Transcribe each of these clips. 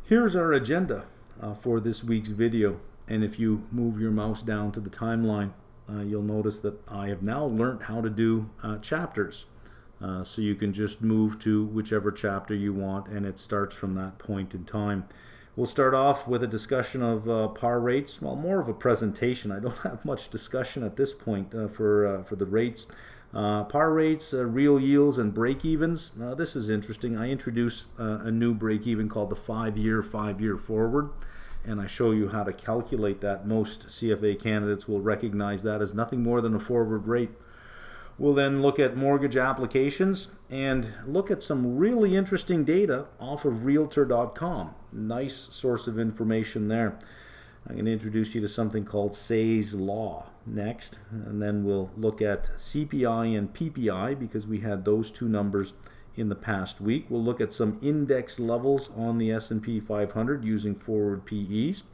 Here's our agenda for this week's video, and if you move your mouse down to the timeline, you'll notice that I have now learned how to do chapters. So you can just move to whichever chapter you want, and it starts from that point in time. We'll start off with a discussion of par rates. Well, more of a presentation. I don't have much discussion at this point for the rates. Par rates, real yields, and break-evens. This is interesting. I introduce a new break-even called the 5-year forward, and I show you how to calculate that. Most CFA candidates will recognize that as nothing more than a forward rate. We'll then look at mortgage applications and look at some really interesting data off of Realtor.com. Nice source of information there. I'm going to introduce you to something called Say's Law next, and then we'll look at CPI and PPI because we had those two numbers in the past week. We'll look at some index levels on the S&P 500 using forward PEs.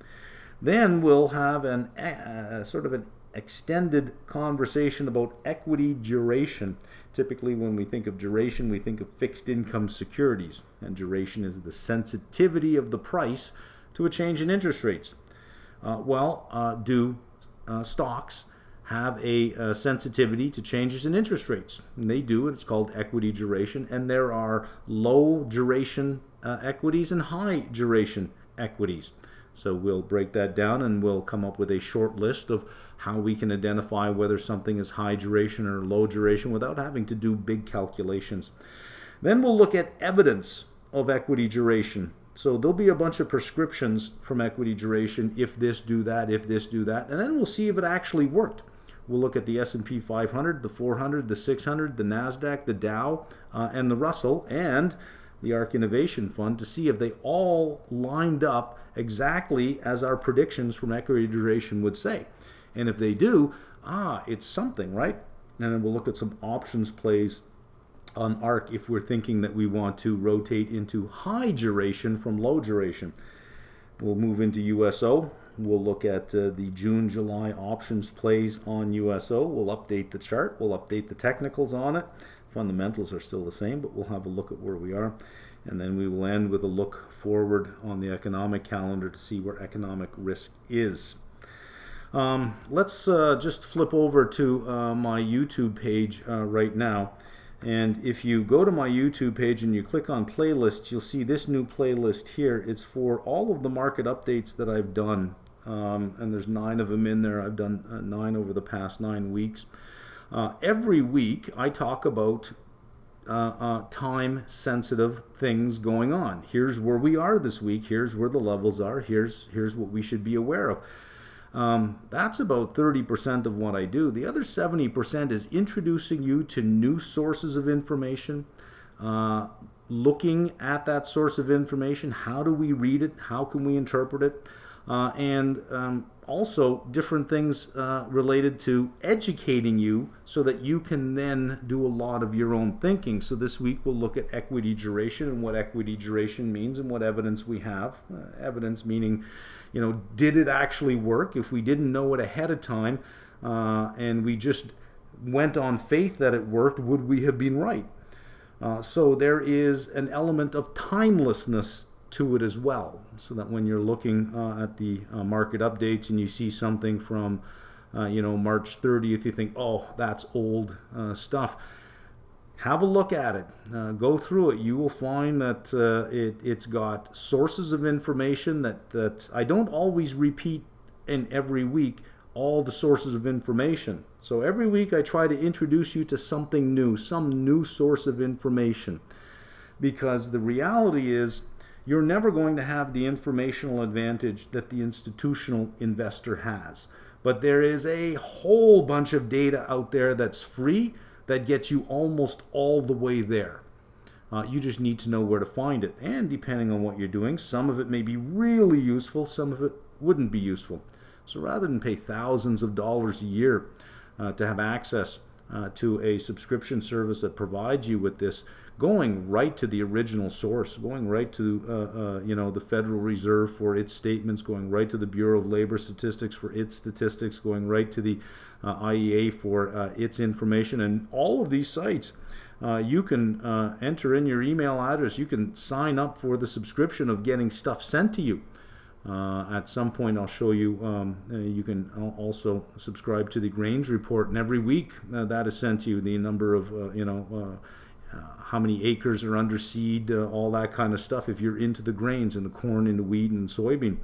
Then we'll have sort of an extended conversation about equity duration. Typically when we think of duration, we think of fixed income securities, and duration is the sensitivity of the price to a change in interest rates. Do stocks have a sensitivity to changes in interest rates? And they do, and it's called equity duration. And there are low duration equities and high duration equities. So we'll break that down and we'll come up with a short list of how we can identify whether something is high duration or low duration without having to do big calculations. Then we'll look at evidence of equity duration. So there'll be a bunch of prescriptions from equity duration, if this, do that, if this, do that, and then we'll see if it actually worked. We'll look at the S&P 500, the 400, the 600, the NASDAQ, the Dow, and the Russell, and the AARK Innovation Fund to see if they all lined up exactly as our predictions from equity duration would say. And if they do, it's something, right? And then we'll look at some options plays on AARK if we're thinking that we want to rotate into high duration from low duration. We'll move into USO. We'll look at the June-July options plays on USO. We'll update the chart. We'll update the technicals on it. Fundamentals are still the same, but we'll have a look at where we are. And then we will end with a look forward on the economic calendar to see where economic risk is. Let's just flip over to my YouTube page right now. And if you go to my YouTube page and you click on playlists, you'll see this new playlist here. It's for all of the market updates that I've done. And there's 9 of them in there. I've done 9 over the past 9 weeks. Every week I talk about time-sensitive things going on. Here's where we are this week. Here's where the levels are. Here's what we should be aware of. That's about 30% of what I do. The other 70% is introducing you to new sources of information, looking at that source of information. How do we read it? How can we interpret it? And also different things related to educating you so that you can then do a lot of your own thinking. So this week we'll look at equity duration and what equity duration means and what evidence we have. Evidence meaning, did it actually work? If we didn't know it ahead of time and we just went on faith that it worked, would we have been right? So there is an element of timelessness to it as well, so that when you're looking at the market updates and you see something from March 30th, you think, oh, that's old stuff. Have a look at it. Go through it. You will find that it's got sources of information that I don't always repeat in every week all the sources of information. So every week I try to introduce you to something new, some new source of information, because the reality is you're never going to have the informational advantage that the institutional investor has. But there is a whole bunch of data out there that's free that gets you almost all the way there. You just need to know where to find it. And depending on what you're doing, some of it may be really useful, some of it wouldn't be useful. So rather than pay thousands of dollars a year to have access to a subscription service that provides you with this, going right to the original source, going right to the Federal Reserve for its statements, going right to the Bureau of Labor Statistics for its statistics, going right to the IEA for its information, and all of these sites you can enter in your email address. You can sign up for the subscription of getting stuff sent to you. At some point, I'll show you. You can also subscribe to the grains report, and every week that is sent to you. The number of how many acres are under seed, all that kind of stuff. If you're into the grains and the corn and the wheat and soybean,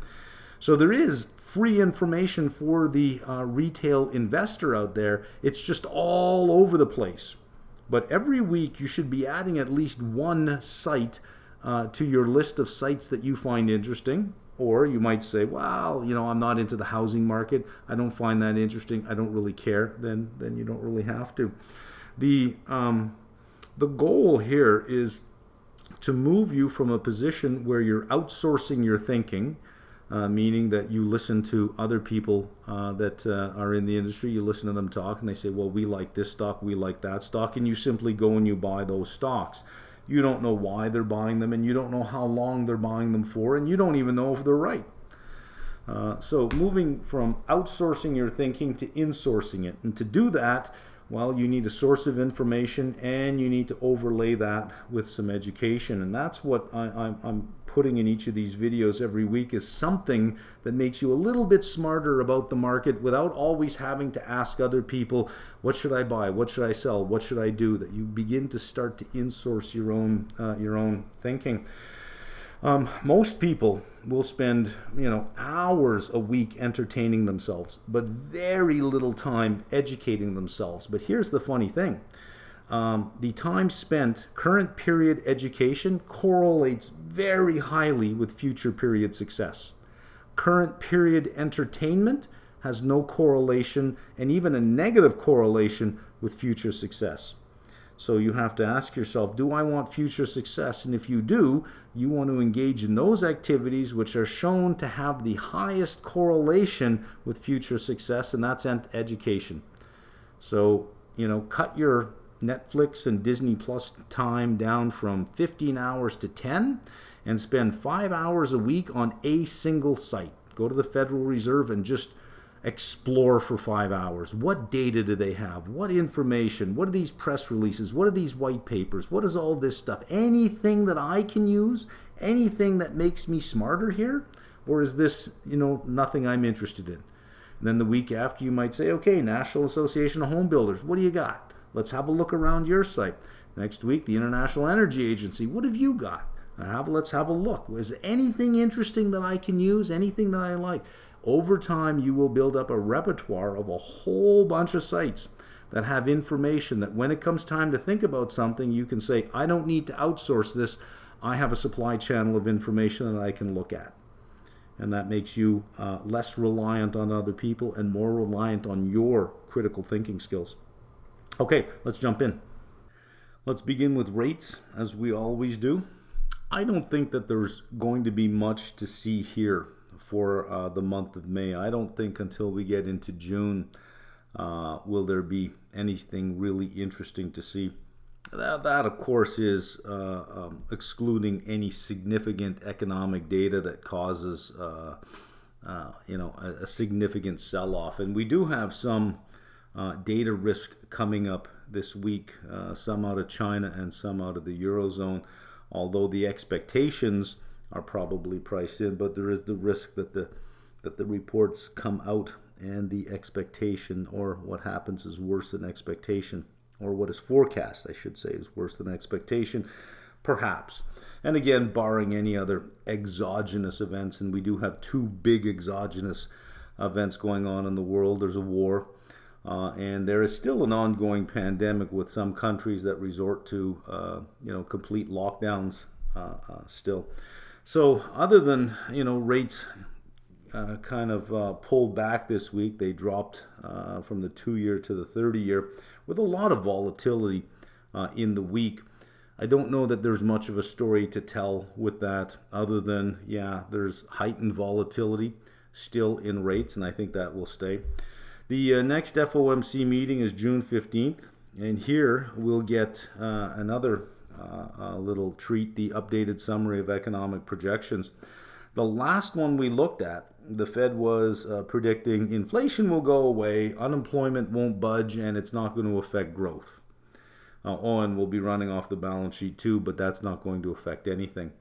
so there is free information for the retail investor out there. It's just all over the place. But every week you should be adding at least one site to your list of sites that you find interesting. Or you might say, well, I'm not into the housing market. I don't find that interesting. I don't really care. Then you don't really have to. The goal here is to move you from a position where you're outsourcing your thinking, meaning that you listen to other people that are in the industry. You listen to them talk, and they say, well, we like this stock, we like that stock, and you simply go and you buy those stocks. You don't know why they're buying them, and you don't know how long they're buying them for, and you don't even know if they're right. So moving from outsourcing your thinking to insourcing it. And to do that, well, you need a source of information, and you need to overlay that with some education. And that's what I'm putting in each of these videos every week, is something that makes you a little bit smarter about the market without always having to ask other people, what should I buy? What should I sell? What should I do? That you begin to start to insource your own thinking. Most people will spend hours a week entertaining themselves, but very little time educating themselves. But here's the funny thing. The time spent current period education correlates very highly with future period success. Current period entertainment has no correlation, and even a negative correlation, with future success. So you have to ask yourself, do I want future success? And if you do, you want to engage in those activities which are shown to have the highest correlation with future success, and that's education. So, cut your Netflix and Disney Plus time down from 15 hours to 10, and spend 5 hours a week on a single site. Go to the Federal Reserve and just explore for 5 hours. What data do they have? What information? What are these press releases? What are these white papers? What is all this stuff? Anything that I can use? Anything that makes me smarter here? Or is this, nothing I'm interested in? And then the week after, you might say, okay, National Association of Home Builders, what do you got? Let's have a look around your site. Next week, the International Energy Agency, what have you got? Let's have a look. Is anything interesting that I can use? Anything that I like? Over time, you will build up a repertoire of a whole bunch of sites that have information that when it comes time to think about something, you can say, I don't need to outsource this. I have a supply channel of information that I can look at. And that makes you less reliant on other people and more reliant on your critical thinking skills. Okay, let's jump in. Let's begin with rates, as we always do. I don't think that there's going to be much to see here for the month of May. I don't think until we get into June will there be anything really interesting to see. That of course, is excluding any significant economic data that causes a significant sell-off. And we do have some data risk coming up this week, some out of China and some out of the Eurozone, although the expectations are probably priced in, but there is the risk that the reports come out and the expectation, or what happens, is worse than expectation, or what is forecast, I should say, is worse than expectation, perhaps. And again, barring any other exogenous events, and we do have two big exogenous events going on in the world. There's a war, and there is still an ongoing pandemic with some countries that resort to complete lockdowns still. So other than rates kind of pulled back this week, they dropped from the 2-year to the 30-year with a lot of volatility in the week. I don't know that there's much of a story to tell with that, other than, there's heightened volatility still in rates, and I think that will stay. The next FOMC meeting is June 15th, and here we'll get another little treat, the updated summary of economic projections. The last one we looked at, the Fed was predicting inflation will go away, unemployment won't budge, and it's not going to affect growth. and will be running off the balance sheet too, but that's not going to affect anything.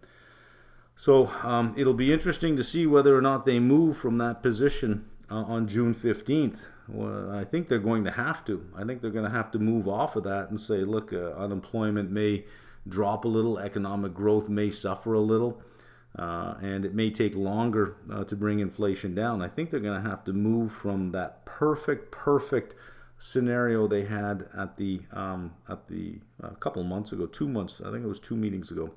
So it'll be interesting to see whether or not they move from that position on June 15th. Well, I think they're going to have to. I think they're going to have to move off of that and say, look, unemployment may drop a little, economic growth may suffer a little, and it may take longer to bring inflation down. I think they're going to have to move from that perfect scenario they had at the couple of months ago, 2 months. I think it was 2 meetings ago.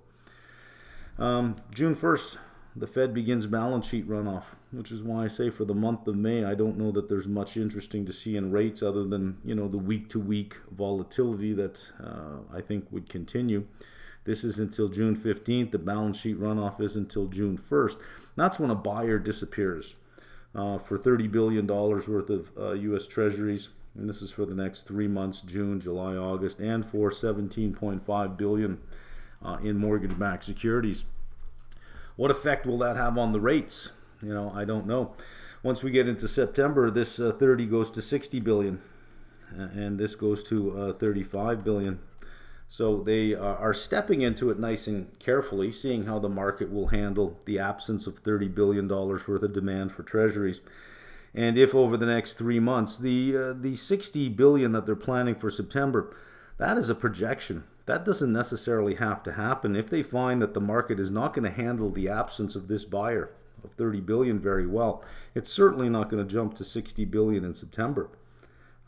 June 1st, the Fed begins balance sheet runoff, which is why I say for the month of May, I don't know that there's much interesting to see in rates other than, the week-to-week volatility that I think would continue. This is until June 15th. The balance sheet runoff is until June 1st. That's when a buyer disappears for $30 billion worth of U.S. Treasuries. And this is for the next 3 months, June, July, August, and for $17.5 billion in mortgage-backed securities. What effect will that have on the rates? I don't know. Once we get into September, this 30 goes to 60 billion, and this goes to 35 billion. So they are stepping into it nice and carefully, seeing how the market will handle the absence of $30 billion worth of demand for treasuries. And if over the next 3 months, the 60 billion that they're planning for September, that is a projection. That doesn't necessarily have to happen. If they find that the market is not going to handle the absence of this buyer of 30 billion very well, it's certainly not going to jump to 60 billion in September.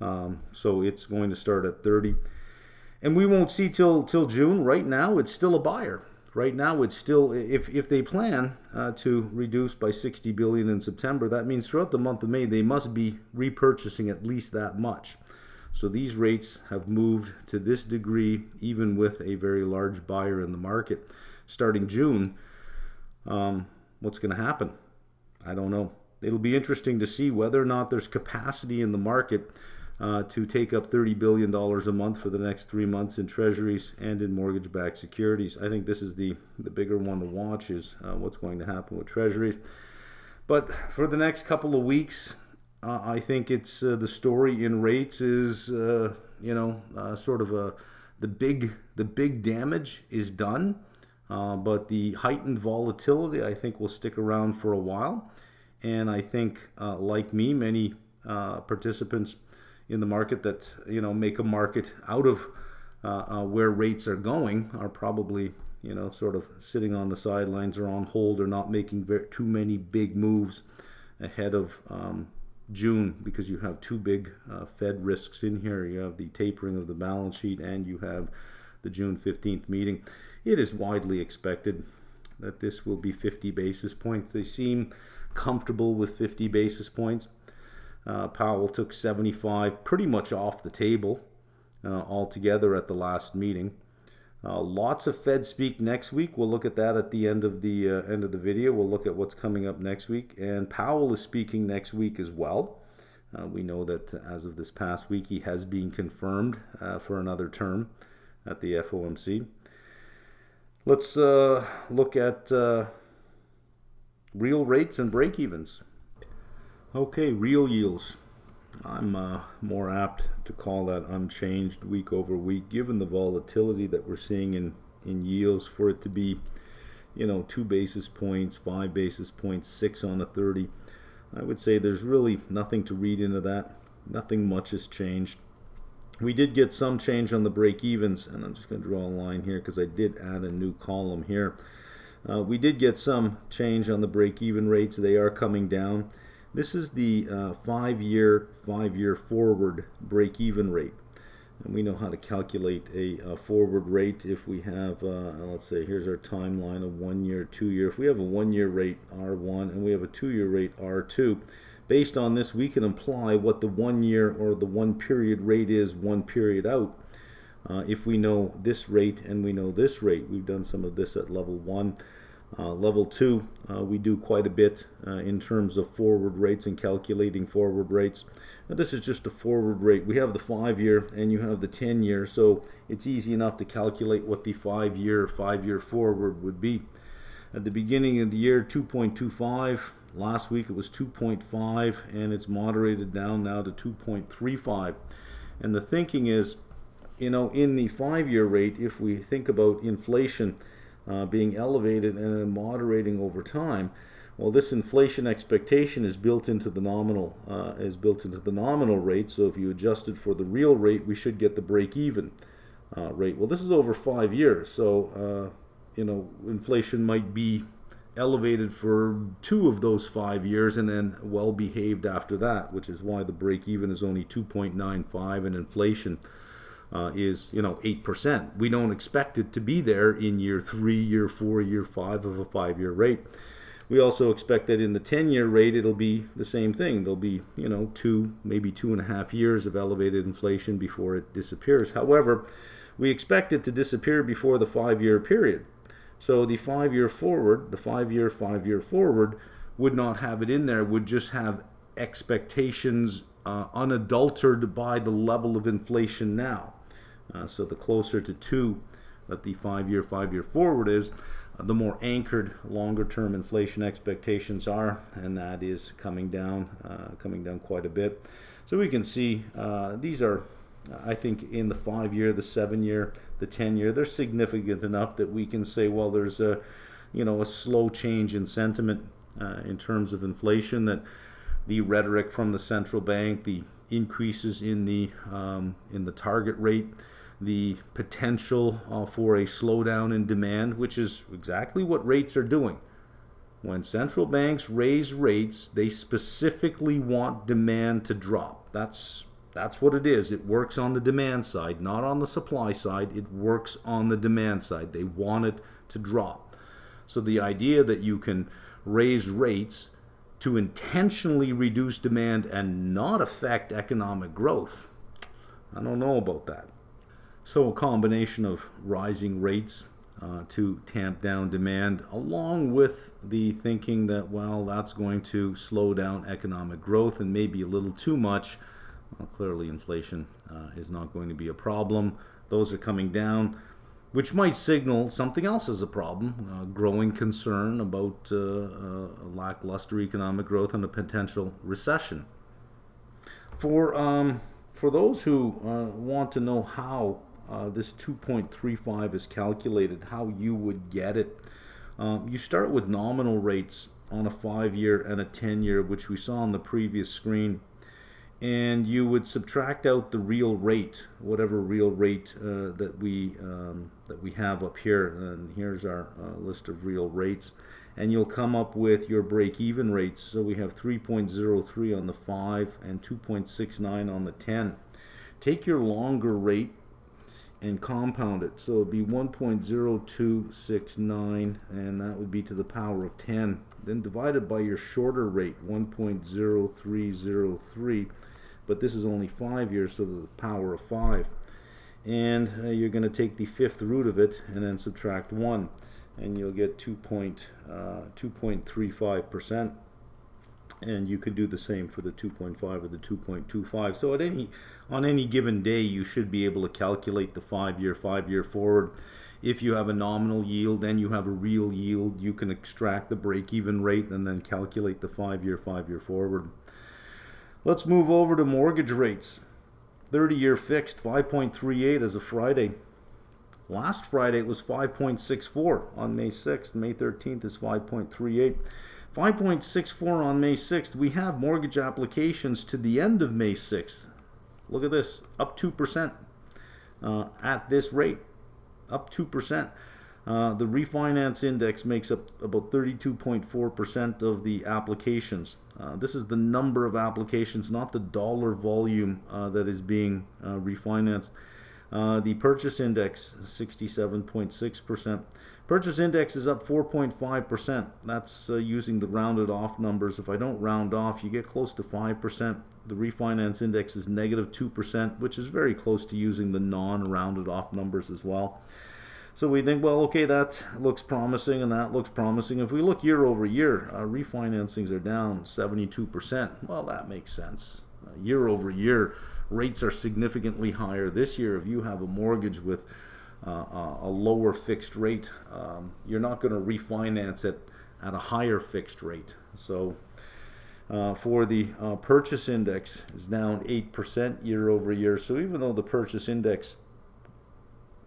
So it's going to start at 30. And we won't see till June. Right now, it's still a buyer. Right now, it's still, if they plan to reduce by 60 billion in September, that means throughout the month of May, they must be repurchasing at least that much. So these rates have moved to this degree, even with a very large buyer in the market. Starting June, what's going to happen? I don't know. It'll be interesting to see whether or not there's capacity in the market to take up $30 billion a month for the next 3 months in treasuries and in mortgage-backed securities. I think this is the bigger one to watch, is what's going to happen with treasuries. But for the next couple of weeks, I think it's the story in rates is sort of the big damage is done, but the heightened volatility I think will stick around for a while, and I think like me, many participants in the market that make a market out of where rates are going are probably sort of sitting on the sidelines or on hold or not making too many big moves ahead of June, because you have two big Fed risks in here. You have the tapering of the balance sheet and you have the June 15th meeting. It is widely expected that this will be 50 basis points. They seem comfortable with 50 basis points. Powell took 75 pretty much off the table altogether at the last meeting. Lots of Fed speak next week. We'll look at that at the end of the video. We'll look at what's coming up next week. And Powell is speaking next week as well. We know that as of this past week, he has been confirmed for another term at the FOMC. Let's look at real rates and break-evens. Okay, real yields. I'm more apt to call that unchanged week over week, given the volatility that we're seeing in yields. For it to be, 2 basis points, 5 basis points, 6 on a 30, I would say there's really nothing to read into that. Nothing much has changed. We did get some change on the break-evens, and I'm just going to draw a line here because I did add a new column here. We did get some change on the break-even rates. They are coming down. This is the 5-year forward break-even rate. And we know how to calculate a forward rate if we have, let's say, here's our timeline of 1 year, 2 year. If we have a 1 year rate, R1, and we have a 2 year rate, R2, based on this, we can imply what the 1 year or the 1 period rate is 1 period out. If we know this rate and we know this rate, we've done some of this at level 1. Level 2, we do quite a bit in terms of forward rates and calculating forward rates. Now, this is just a forward rate. We have the 5-year and you have the 10-year, so it's easy enough to calculate what the 5-year forward would be. At the beginning of the year, 2.25. Last week it was 2.5, and it's moderated down now to 2.35. And the thinking is, in the 5-year rate, if we think about inflation being elevated and then moderating over time, well, this inflation expectation is built into the nominal rate. So if you adjusted for the real rate, we should get the break-even rate. Well, this is over 5 years, so inflation might be elevated for 2 of those 5 years and then well behaved after that, which is why the break-even is only 2.95 and inflation is 8%. We don't expect it to be there in year 3, year 4, year 5 of a 5-year rate. We also expect that in the 10-year rate, it'll be the same thing. There'll be, 2, maybe 2.5 years of elevated inflation before it disappears. However, we expect it to disappear before the 5-year period. So the 5-year forward, the 5-year forward would not have it in there, would just have expectations unadulterated by the level of inflation now. So the closer to 2 that the 5-year forward is, the more anchored longer-term inflation expectations are, and that is coming down quite a bit. So we can see these are, I think, in the 5-year, the 7-year, the 10-year, they're significant enough that we can say, well, there's a slow change in sentiment in terms of inflation, that the rhetoric from the central bank, the increases in the target rate, the potential for a slowdown in demand, which is exactly what rates are doing. When central banks raise rates, they specifically want demand to drop. That's what it is. It works on the demand side, not on the supply side. It works on the demand side. They want it to drop. So the idea that you can raise rates to intentionally reduce demand and not affect economic growth, I don't know about that. So a combination of rising rates to tamp down demand, along with the thinking that, well, that's going to slow down economic growth and maybe a little too much. Well, clearly inflation is not going to be a problem. Those are coming down, which might signal something else as a problem, growing concern about lackluster economic growth and a potential recession. For those who want to know how this 2.35 is calculated, how you would get it, you start with nominal rates on a 5-year and a 10-year, which we saw on the previous screen, and you would subtract out the real rate, whatever real rate that we have up here. And here's our list of real rates, and you'll come up with your break-even rates. So we have 3.03 on the 5 and 2.69 on the 10. Take your longer rate and compound it. So it'd be 1.0269, and that would be to the power of 10. Then divided by your shorter rate, 1.0303, but this is only 5 years, so the power of 5. And you're going to take the fifth root of it and then subtract 1, and you'll get 2.35%. And you could do the same for the 2.5 or the 2.25. So on any given day, you should be able to calculate the 5-year forward. If you have a nominal yield and you have a real yield, you can extract the break-even rate and then calculate the 5-year forward. Let's move over to mortgage rates. 30-year fixed, 5.38 as of Friday. Last Friday it was 5.64 on May 6th. May 13th is 5.38. 5.64 on May 6th. We have mortgage applications to the end of May 6th. Look at this, up 2% at this rate, up 2%. The refinance index makes up about 32.4% of the applications. This is the number of applications, not the dollar volume that is being refinanced. The purchase index, 67.6%. Purchase index is up 4.5%. That's using the rounded off numbers. If I don't round off, you get close to 5%. The refinance index is negative 2%, which is very close to using the non-rounded off numbers as well. So we think, well, okay, that looks promising and that looks promising. If we look year over year, refinancings are down 72%. Well, that makes sense. Year over year, rates are significantly higher. This year, if you have a mortgage with a lower fixed rate, you're not going to refinance it at a higher fixed rate. So for the purchase index is down 8% year over year. So even though the purchase index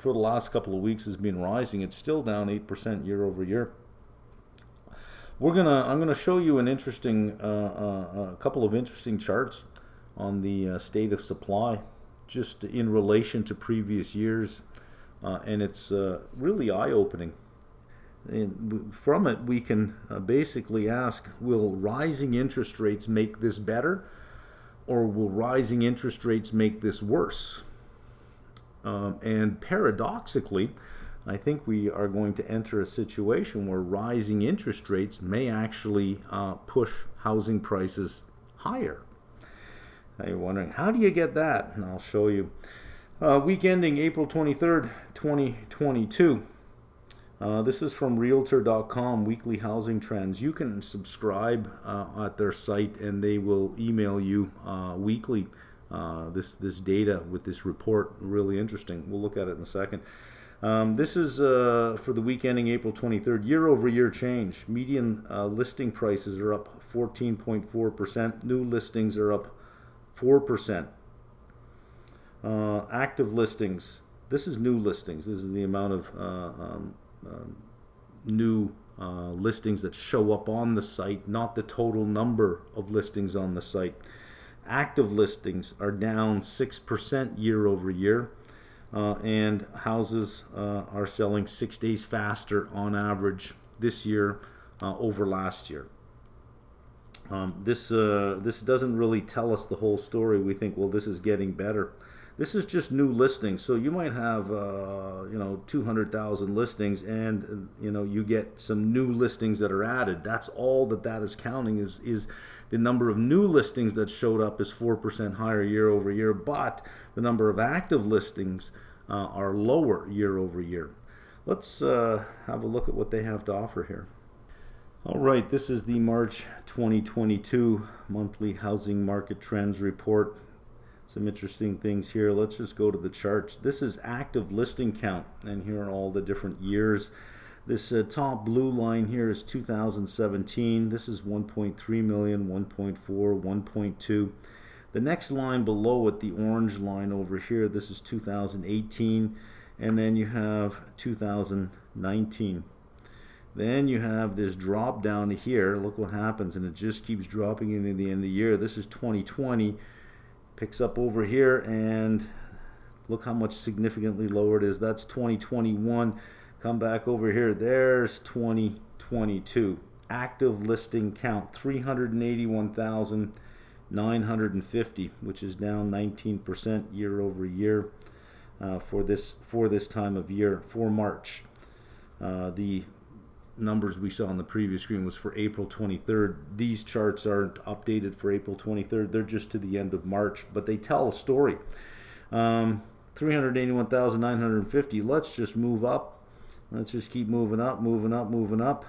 for the last couple of weeks has been rising. It's still down 8% year over year. I'm gonna show you an interesting, a couple of interesting charts on the state of supply, just in relation to previous years, and it's really eye-opening. And from it, we can basically ask, will rising interest rates make this better, or will rising interest rates make this worse? And paradoxically, I think we are going to enter a situation where rising interest rates may actually push housing prices higher. Now you're wondering, how do you get that? And I'll show you. Week ending April 23rd, 2022. This is from Realtor.com, weekly housing trends. You can subscribe at their site, and they will email you weekly this data with this report. Really interesting. We'll look at it in a second. This is for the week ending April 23rd. Year over year change. Median listing prices are up 14.4%. New listings are up 4%. Active listings. This is new listings. This is the amount of new listings that show up on the site, not the total number of listings on the site. Active listings are down 6% year over year, and houses are selling 6 days faster on average this year over last year. This doesn't really tell us the whole story. We think, well, this is getting better. This is just new listings. So you might have 200,000 listings, and you get some new listings that are added. That's all that is counting, is the number of new listings that showed up is 4% higher year over year, but the number of active listings are lower year over year. Let's have a look at what they have to offer here. All right, this is the March 2022 monthly housing market trends report. Some interesting things here. Let's just go to the charts. This is active listing count, and here are all the different years. This top blue line here is 2017. This is 1.3 million, 1.4, 1.2. The next line below it, the orange line over here, this is 2018, and then you have 2019. Then you have this drop down to here. Look what happens, and it just keeps dropping into the end of the year. This is 2020. Picks up over here, and look how much significantly lower it is. That's 2021. Come back over here. There's 2022. Active listing count 381,950, which is down 19% year over year for this time of year, for March. The numbers we saw on the previous screen was for April 23rd. These charts aren't updated for April 23rd. They're just to the end of March, but they tell a story. 381,950. Let's just move up. Let's just keep moving up, moving up, moving up.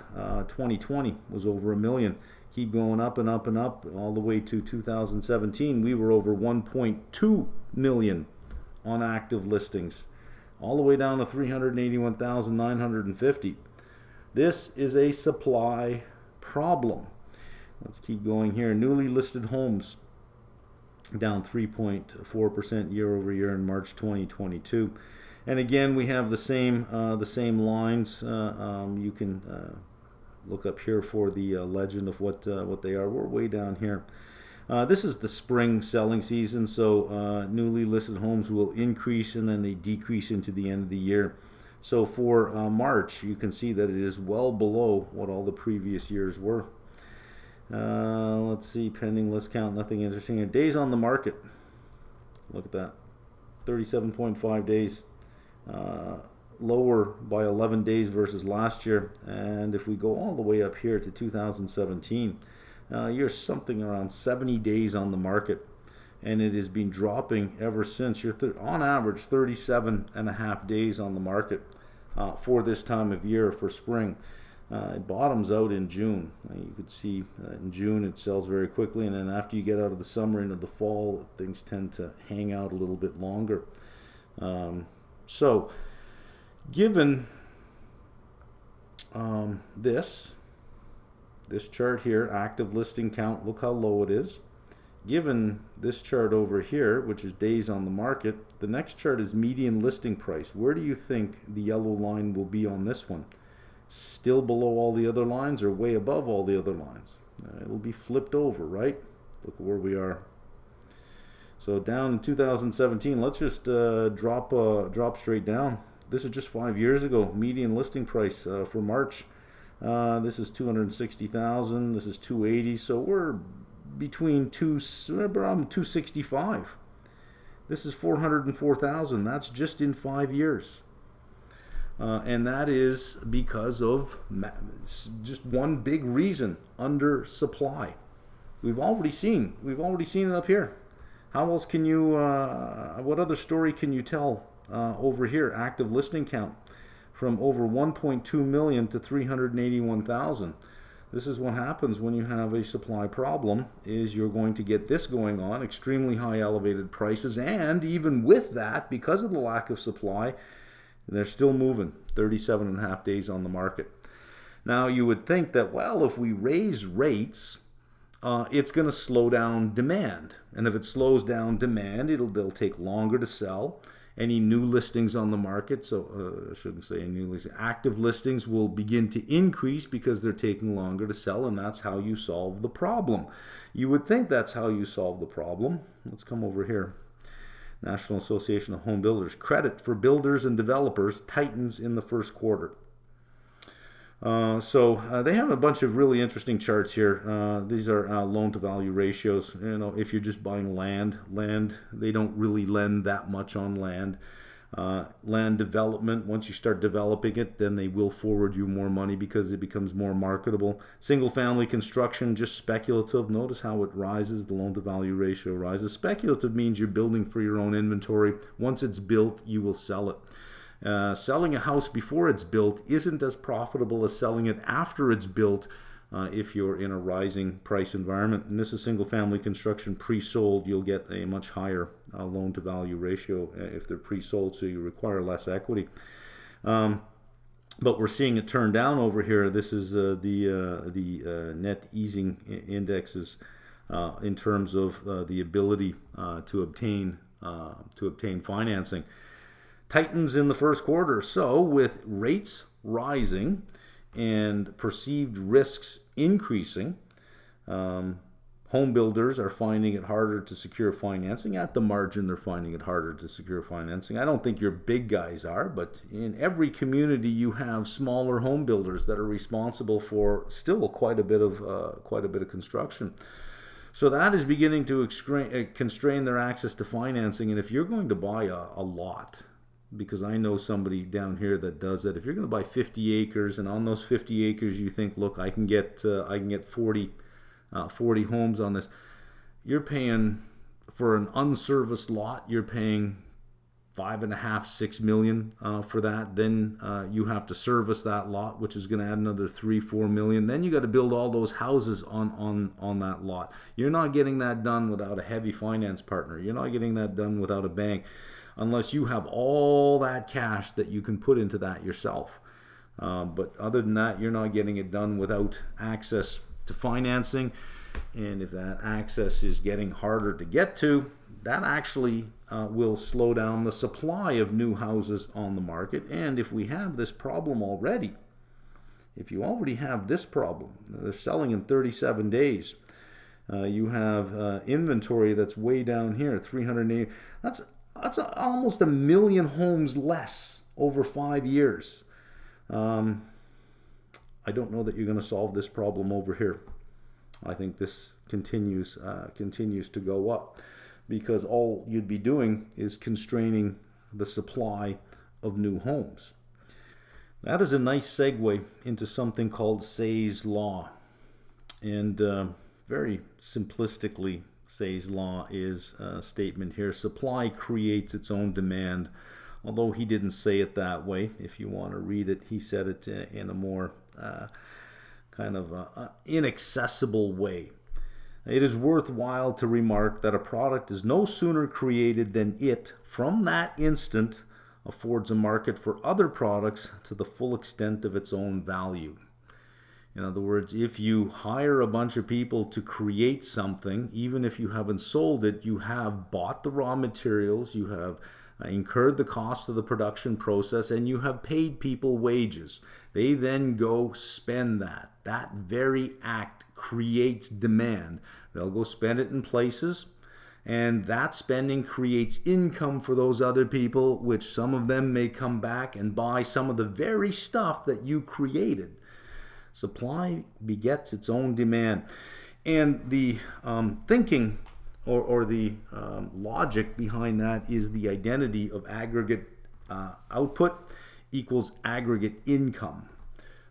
2020 was over 1 million. Keep going up and up and up all the way to 2017. We were over 1.2 million on active listings, all the way down to 381,950. This is a supply problem. Let's keep going here. Newly listed homes down 3.4% year over year in March 2022. And again, we have the same lines. You can look up here for the legend of what they are. We're way down here. This is the spring selling season, so newly listed homes will increase and then they decrease into the end of the year. So for March, you can see that it is well below what all the previous years were. Let's see, pending list count, nothing interesting here. Days on the market, look at that, 37.5 days, lower by 11 days versus last year. And if we go all the way up here to 2017, you're something around 70 days on the market. And it has been dropping ever since. You're on average 37 and a half days on the market for this time of year for spring. It bottoms out in June. You could see in June it sells very quickly, and then after you get out of the summer into the fall, things tend to hang out a little bit longer. So given this chart here, active listing count, look how low it is. given this chart over here, which is days on the market, the next chart is median listing price. Where do you think the yellow line will be on this one? Still below all the other lines or way above all the other lines? It'll be flipped over, right? Look at where we are. So down in 2017, let's just drop straight down. This is just 5 years ago. Median listing price for March. This is 260,000. This is 280. So we're between around 265. This is 404,000. That's just in 5 years. And that is because of just one big reason: under supply. We've already seen it up here. How else can you? What other story can you tell over here? Active listing count from over 1.2 million to 381,000. This is what happens when you have a supply problem, is you're going to get this going on, extremely high elevated prices, and even with that, because of the lack of supply, they're still moving 37.5 days on the market. Now you would think that, well, if we raise rates, it's going to slow down demand. And if it slows down demand, they'll take longer to sell. Any new listings on the market, so I shouldn't say new listings, active listings will begin to increase because they're taking longer to sell, and that's how you solve the problem. You would think that's how you solve the problem. Let's come over here. National Association of Home Builders. Credit for builders and developers tightens in the first quarter. So they have a bunch of really interesting charts here. These are loan-to-value ratios. You know, if you're just buying land, they don't really lend that much on land. Land development, once you start developing it, then they will forward you more money because it becomes more marketable. Single-family construction, just speculative. Notice how it rises. The loan-to-value ratio rises. Speculative means you're building for your own inventory. Once it's built, you will sell it. Selling a house before it's built isn't as profitable as selling it after it's built if you're in a rising price environment. And this is single family construction pre-sold. You'll get a much higher loan to value ratio if they're pre-sold, so you require less equity. But we're seeing it turn down over here. This is the net easing indexes in terms of the ability to obtain financing. Tightens in the first quarter. So with rates rising and perceived risks increasing, home builders are finding it harder to secure financing. At the margin, they're finding it harder to secure financing. I don't think your big guys are, but in every community you have smaller home builders that are responsible for still quite a bit of construction. So that is beginning to constrain their access to financing. And if you're going to buy a lot, because I know somebody down here that does that. If you're going to buy 50 acres, and on those 50 acres you think, look, I can get 40 homes on this, you're paying for an unserviced lot. You're paying $5.5–6 million for that. Then you have to service that lot, which is going to add another $3–4 million. Then you got to build all those houses on that lot. You're not getting that done without a heavy finance partner. You're not getting that done without a bank, unless you have all that cash that you can put into that yourself. But other than that, you're not getting it done without access to financing. And if that access is getting harder to get to, that actually will slow down the supply of new houses on the market. And if we have this problem already, if you already have this problem, they're selling in 37 days. You have inventory that's way down here, 380. That's almost 1 million homes less over 5 years. I don't know that you're going to solve this problem over here. I think this continues to go up, because all you'd be doing is constraining the supply of new homes. That is a nice segue into something called Say's Law. And very simplistically, Say's Law is a statement here: supply creates its own demand. Although he didn't say it that way. If you want to read it, he said it in a more inaccessible way. It is worthwhile to remark that a product is no sooner created than it, from that instant, affords a market for other products to the full extent of its own value. In other words, if you hire a bunch of people to create something, even if you haven't sold it, you have bought the raw materials, you have incurred the cost of the production process, and you have paid people wages. They then go spend that. That very act creates demand. They'll go spend it in places, and that spending creates income for those other people, which some of them may come back and buy some of the very stuff that you created. Supply begets its own demand. And the thinking or the logic behind that is the identity of aggregate output equals aggregate income.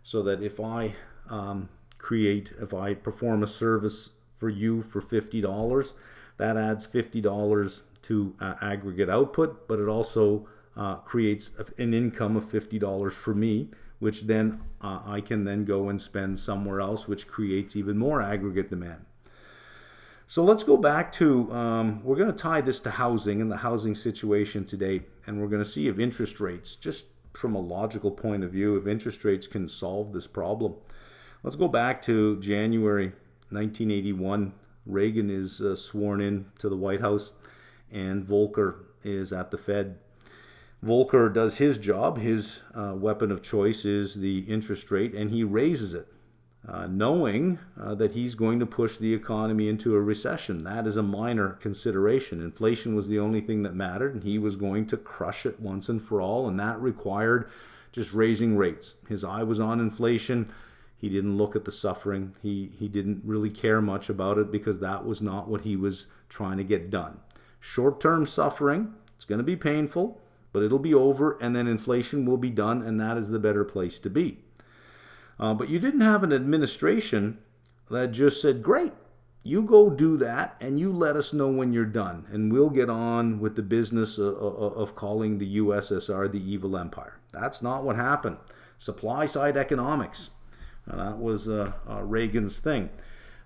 So that if I perform a service for you for $50, that adds $50 to aggregate output, but it also creates an income of $50 for me, which then I can then go and spend somewhere else, which creates even more aggregate demand. So let's go back to, we're going to tie this to housing and the housing situation today, and we're going to see if interest rates, just from a logical point of view, if interest rates can solve this problem. Let's go back to January 1981. Reagan is sworn in to the White House, and Volcker is at the Fed. Volcker does his job. His weapon of choice is the interest rate, and he raises it, knowing that he's going to push the economy into a recession. That is a minor consideration. Inflation was the only thing that mattered, and he was going to crush it once and for all, and that required just raising rates. His eye was on inflation. He didn't look at the suffering. He didn't really care much about it because that was not what he was trying to get done. Short-term suffering, it's going to be painful, but it'll be over, and then inflation will be done, and that is the better place to be. But you didn't have an administration that just said, great, you go do that, and you let us know when you're done, and we'll get on with the business of calling the USSR the evil empire. That's not what happened. Supply-side economics. That was Reagan's thing,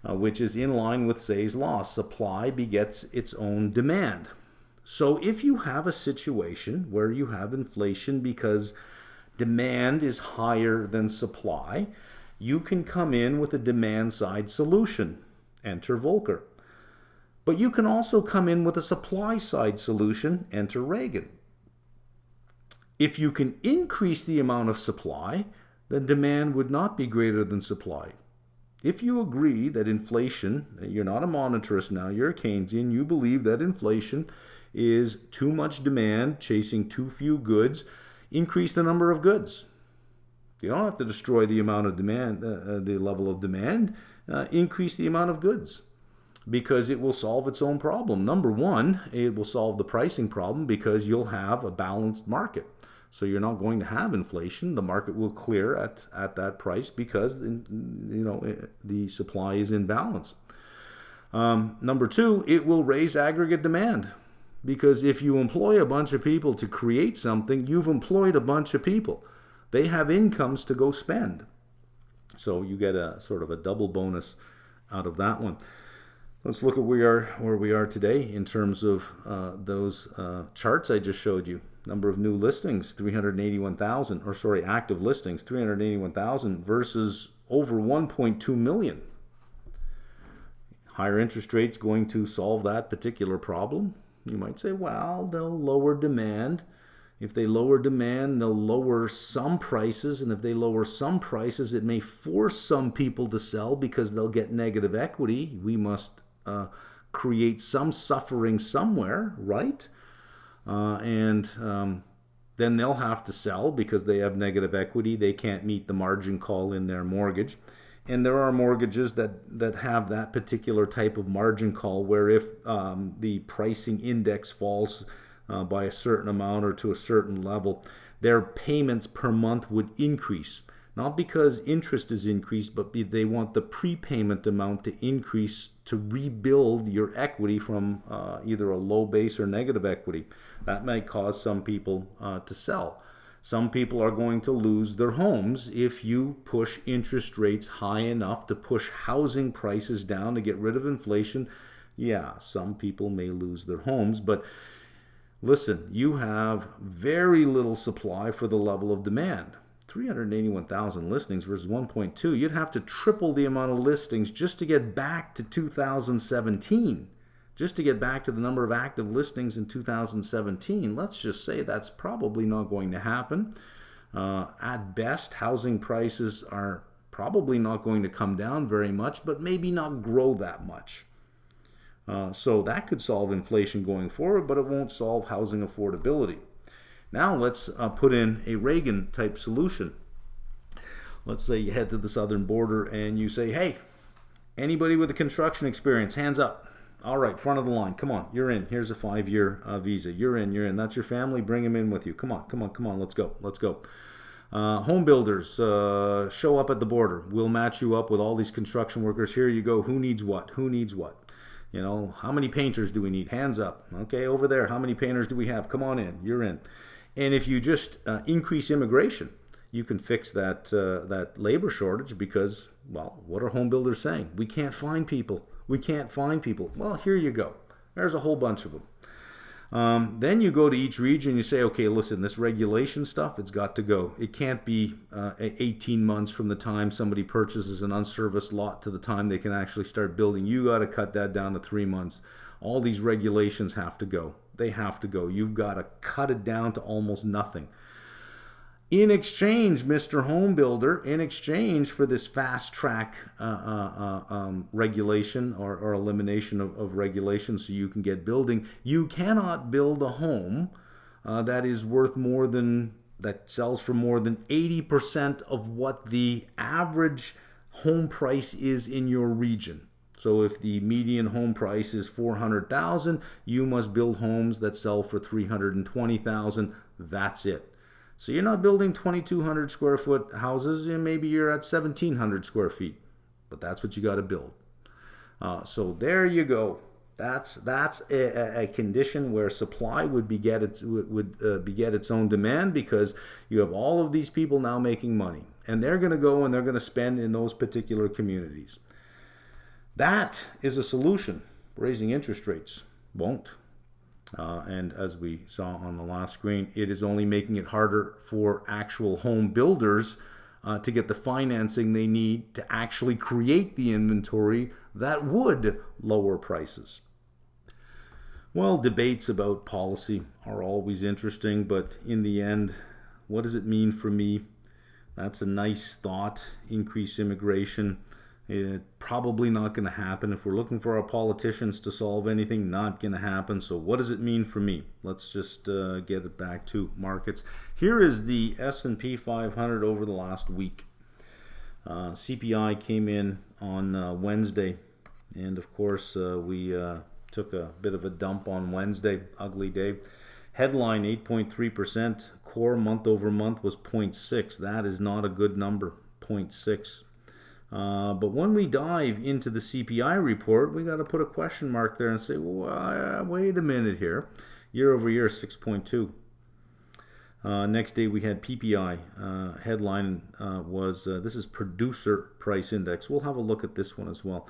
which is in line with Say's law. Supply begets its own demand. So if you have a situation where you have inflation because demand is higher than supply, you can come in with a demand-side solution. Enter Volcker. But you can also come in with a supply-side solution. Enter Reagan. If you can increase the amount of supply, then demand would not be greater than supply. If you agree that inflation, you're not a monetarist now, you're a Keynesian, you believe that inflation is too much demand chasing too few goods, increase the number of goods. You don't have to destroy the amount of demand, the level of demand, increase the amount of goods, because it will solve its own problem. Number one, it will solve the pricing problem because you'll have a balanced market. So you're not going to have inflation. The market will clear at that price because the supply is in balance. Number two, it will raise aggregate demand, because if you employ a bunch of people to create something, you've employed a bunch of people. They have incomes to go spend. So you get a sort of a double bonus out of that one. Let's look at where we are today in terms of those charts I just showed you. Number of new listings, 381,000, or sorry, active listings, 381,000 versus over 1.2 million. Higher interest rates going to solve that particular problem? You might say, well, they'll lower demand. If they lower demand, they'll lower some prices, and if they lower some prices, it may force some people to sell because they'll get negative equity. We must create some suffering somewhere, right? Then they'll have to sell because they have negative equity. They can't meet the margin call in their mortgage. And there are mortgages that have that particular type of margin call where if the pricing index falls by a certain amount or to a certain level, their payments per month would increase. Not because interest is increased, but they want the prepayment amount to increase to rebuild your equity from either a low base or negative equity. That might cause some people to sell. Some people are going to lose their homes if you push interest rates high enough to push housing prices down to get rid of inflation. Yeah, some people may lose their homes, but listen, you have very little supply for the level of demand. 381,000 listings versus 1.2. You'd have to triple the amount of listings just to get back to 2017. Just to get back to the number of active listings in 2017. Let's just say that's probably not going to happen. At best, housing prices are probably not going to come down very much, but maybe not grow that much. So that could solve inflation going forward, but it won't solve housing affordability. Now let's put in a Reagan-type solution. Let's say you head to the southern border and you say, hey, anybody with a construction experience, hands up. All right, front of the line. Come on, you're in. Here's a 5-year visa. You're in. That's your family. Bring them in with you. Come on. Let's go. Home builders, show up at the border. We'll match you up with all these construction workers. Here you go. Who needs what? You know, how many painters do we need? Hands up. Okay, over there. How many painters do we have? Come on in. You're in. And if you just increase immigration, you can fix that labor shortage because, well, what are home builders saying? We can't find people. Well, here you go. There's a whole bunch of them. Then you go to each region and you say, okay, listen, this regulation stuff, it's got to go. It can't be 18 months from the time somebody purchases an unserviced lot to the time they can actually start building. You got to cut that down to 3 months. All these regulations have to go. They have to go. You've got to cut it down to almost nothing. In exchange, Mr. Home Builder, in exchange for this fast track regulation or elimination of regulation so you can get building, you cannot build a home that is worth more than, that sells for more than 80% of what the average home price is in your region. So if the median home price is $400,000, you must build homes that sell for $320,000. That's it. So you're not building 2,200 square foot houses, and maybe you're at 1,700 square feet, but that's what you got to build. So there you go. That's a condition where supply would beget its own demand, because you have all of these people now making money, and they're going to go and they're going to spend in those particular communities. That is a solution. Raising interest rates won't. And as we saw on the last screen, it is only making it harder for actual home builders to get the financing they need to actually create the inventory that would lower prices. Well, debates about policy are always interesting, but in the end, what does it mean for me? That's a nice thought. Increase immigration. It's probably not going to happen. If we're looking for our politicians to solve anything, not going to happen. So what does it mean for me? Let's just get it back to markets. Here is the S&P 500 over the last week. CPI came in on Wednesday. And of course, we took a bit of a dump on Wednesday. Ugly day. Headline 8.3%. Core month over month was 0.6. That is not a good number. 0.6. But when we dive into the CPI report, we got to put a question mark there and say, well, wait a minute here. Year over year, 6.2. Next day we had PPI. Headline was, this is Producer Price Index. We'll have a look at this one as well.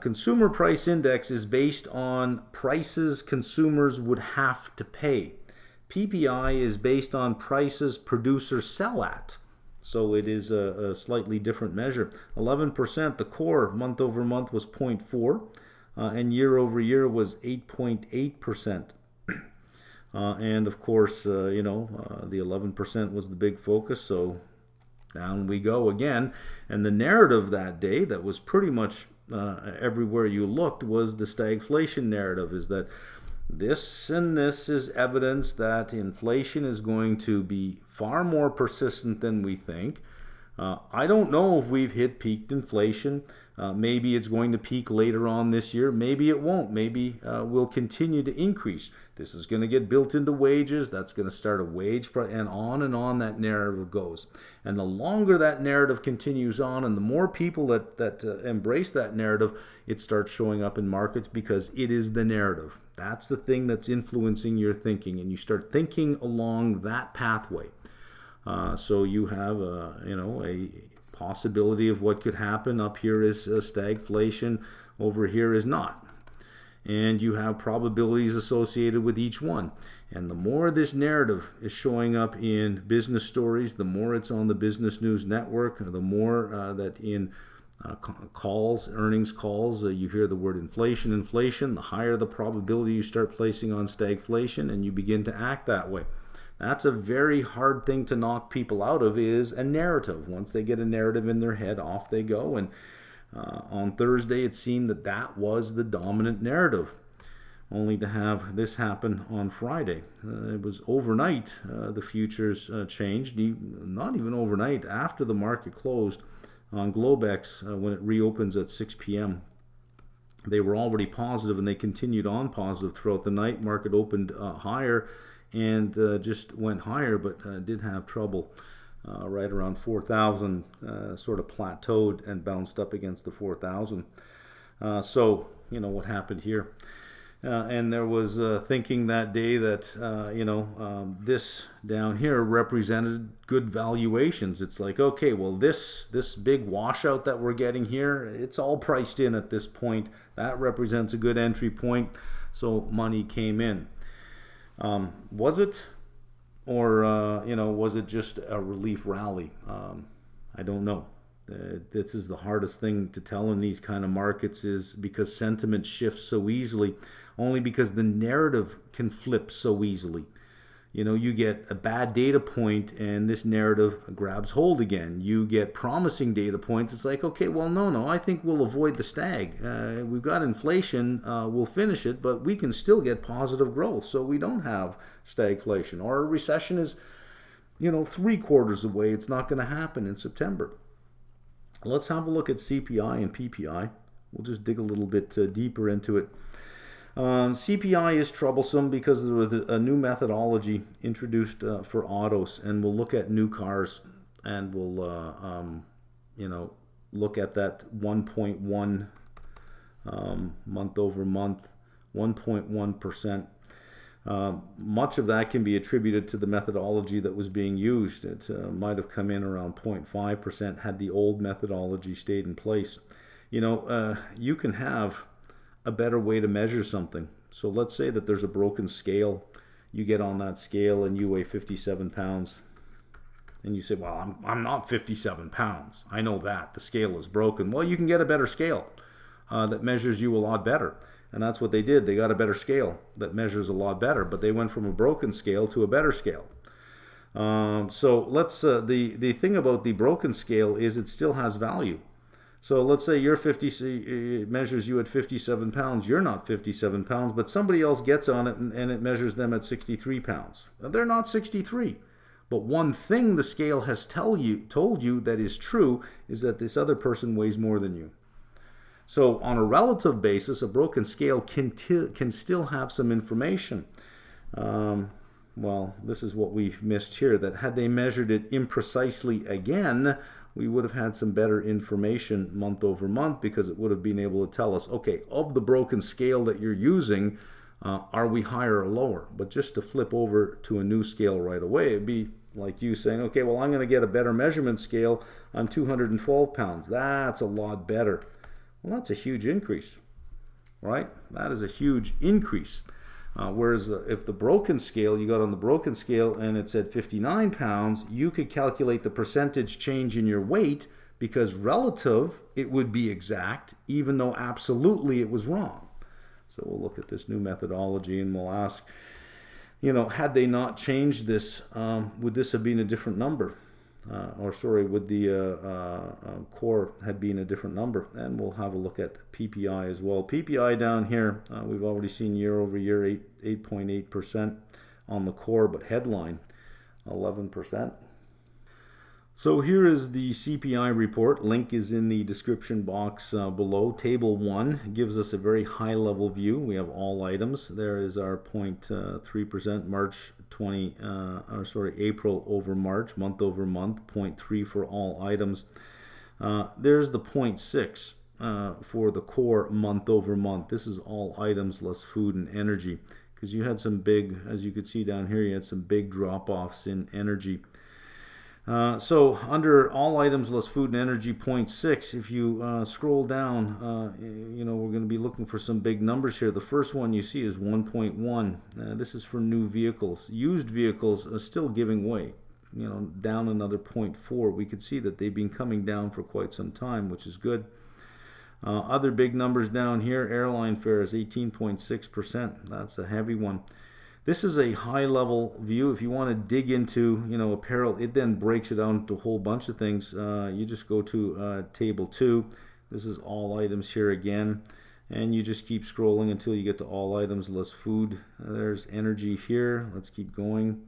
Consumer Price Index is based on prices consumers would have to pay. PPI is based on prices producers sell at. So it is a slightly different measure. 11%, the core month over month was 0.4, and year over year was 8.8%. And of course, the 11% was the big focus, so down we go again. And the narrative that day that was pretty much everywhere you looked was the stagflation narrative, is that this and this is evidence that inflation is going to be far more persistent than we think. I don't know if we've hit peak inflation. Maybe it's going to peak later on this year. Maybe it won't. Maybe we'll continue to increase. This is going to get built into wages. That's going to start a wage price, and on that narrative goes. And the longer that narrative continues on, and the more people that embrace that narrative, it starts showing up in markets because it is the narrative. That's the thing that's influencing your thinking, and you start thinking along that pathway. So you have a possibility of what could happen. Up here is stagflation, over here is not. and you have probabilities associated with each one. And the more this narrative is showing up in business stories, the more it's on the Business News Network, the more that in calls, earnings calls, you hear the word inflation, the higher the probability you start placing on stagflation, and you begin to act that way. That's a very hard thing to knock people out of, is a narrative. Once they get a narrative in their head, off they go. And on Thursday, it seemed that that was the dominant narrative, only to have this happen on Friday. It was overnight, the futures changed, not even overnight, after the market closed on Globex, when it reopens at 6 p.m. They were already positive, and they continued on positive throughout the night. Market opened higher and just went higher, but did have trouble right around 4,000, sort of plateaued and bounced up against the 4,000. So, you know, what happened here? And there was thinking that day that, this down here represented good valuations. It's like, okay, well, this big washout that we're getting here, it's all priced in at this point. That represents a good entry point. So money came in. Was it? Or, was it just a relief rally? I don't know. This is the hardest thing to tell in these kind of markets, is because sentiment shifts so easily, only because the narrative can flip so easily. You know, you get a bad data point and this narrative grabs hold again. You get promising data points. It's like, okay, well, no, I think we'll avoid the stag. We've got inflation, we'll finish it, but we can still get positive growth. So we don't have stagflation. Or a recession is, 3 quarters away. It's not going to happen in September. Let's have a look at CPI and PPI. We'll just dig a little bit deeper into it. CPI is troublesome because there was a new methodology introduced for autos, and we'll look at new cars, and we'll look at that 1.1 month over month, 1.1%. Much of that can be attributed to the methodology that was being used. It might have come in around 0.5% had the old methodology stayed in place. You can have a better way to measure something. So let's say that there's a broken scale. You get on that scale and you weigh 57 pounds. And you say, well, I'm not 57 pounds. I know that. The scale is broken. Well, you can get a better scale that measures you a lot better. And that's what they did. They got a better scale that measures a lot better. But they went from a broken scale to a better scale. So let's the thing about the broken scale is it still has value. So let's say you're 50, it measures you at 57 pounds. You're not 57 pounds, but somebody else gets on it and it measures them at 63 pounds. They're not 63. But one thing the scale has told you that is true is that this other person weighs more than you. So on a relative basis, a broken scale can still have some information. Well, this is what we've missed here, that had they measured it imprecisely again, we would have had some better information month over month, because it would have been able to tell us, okay, of the broken scale that you're using, are we higher or lower? But just to flip over to a new scale right away, it'd be like you saying, okay, well, I'm going to get a better measurement scale. I'm 212 pounds. That's a lot better. Well, that's a huge increase, right? That is a huge increase. Whereas if the broken scale, you got on the broken scale and it said 59 pounds, you could calculate the percentage change in your weight, because relative, it would be exact, even though absolutely it was wrong. So we'll look at this new methodology and we'll ask, had they not changed this, would this have been a different number? Would the core had been a different number? And we'll have a look at PPI as well. PPI down here, we've already seen year over year 8.8% on the core, but headline 11%. So here is the CPI report. Link is in the description box below. Table 1 gives us a very high level view. We have all items. There is our 0.3% April over March, month over month, 0.3 for all items. There's the 0.6 for the core month over month. This is all items less food and energy, because you had some big, as you could see down here, you had some big drop-offs in energy. So under all items less food and energy, point 6, if you scroll down, we're going to be looking for some big numbers here. The first one you see is 1.1. This is for new vehicles. Used vehicles are still giving way, down another 0.4. We could see that they've been coming down for quite some time, which is good. Other big numbers down here, airline fares, 18.6%. That's a heavy one. This is a high-level view. If you want to dig into, apparel, it then breaks it down into a whole bunch of things. You just go to table 2. This is all items here again, and you just keep scrolling until you get to all items less food. There's energy here. Let's keep going.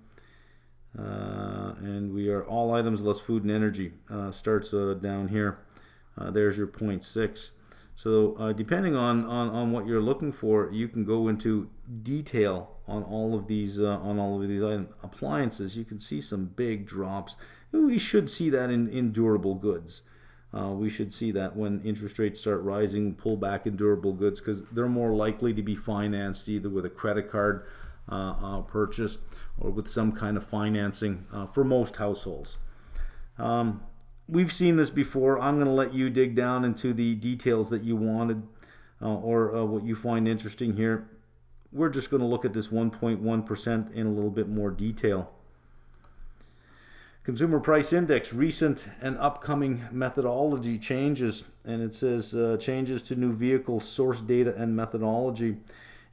And we are all items less food and energy. Starts down here. There's your 0.6. So depending on what you're looking for, you can go into detail on all of these items. Appliances, you can see some big drops. We should see that in durable goods. We should see that when interest rates start rising, pull back in durable goods, because they're more likely to be financed either with a credit card purchase or with some kind of financing for most households. We've seen this before. I'm going to let you dig down into the details that you wanted or what you find interesting here. We're just going to look at this 1.1% in a little bit more detail. Consumer Price Index, recent and upcoming methodology changes. And it says changes to new vehicles, source data, and methodology.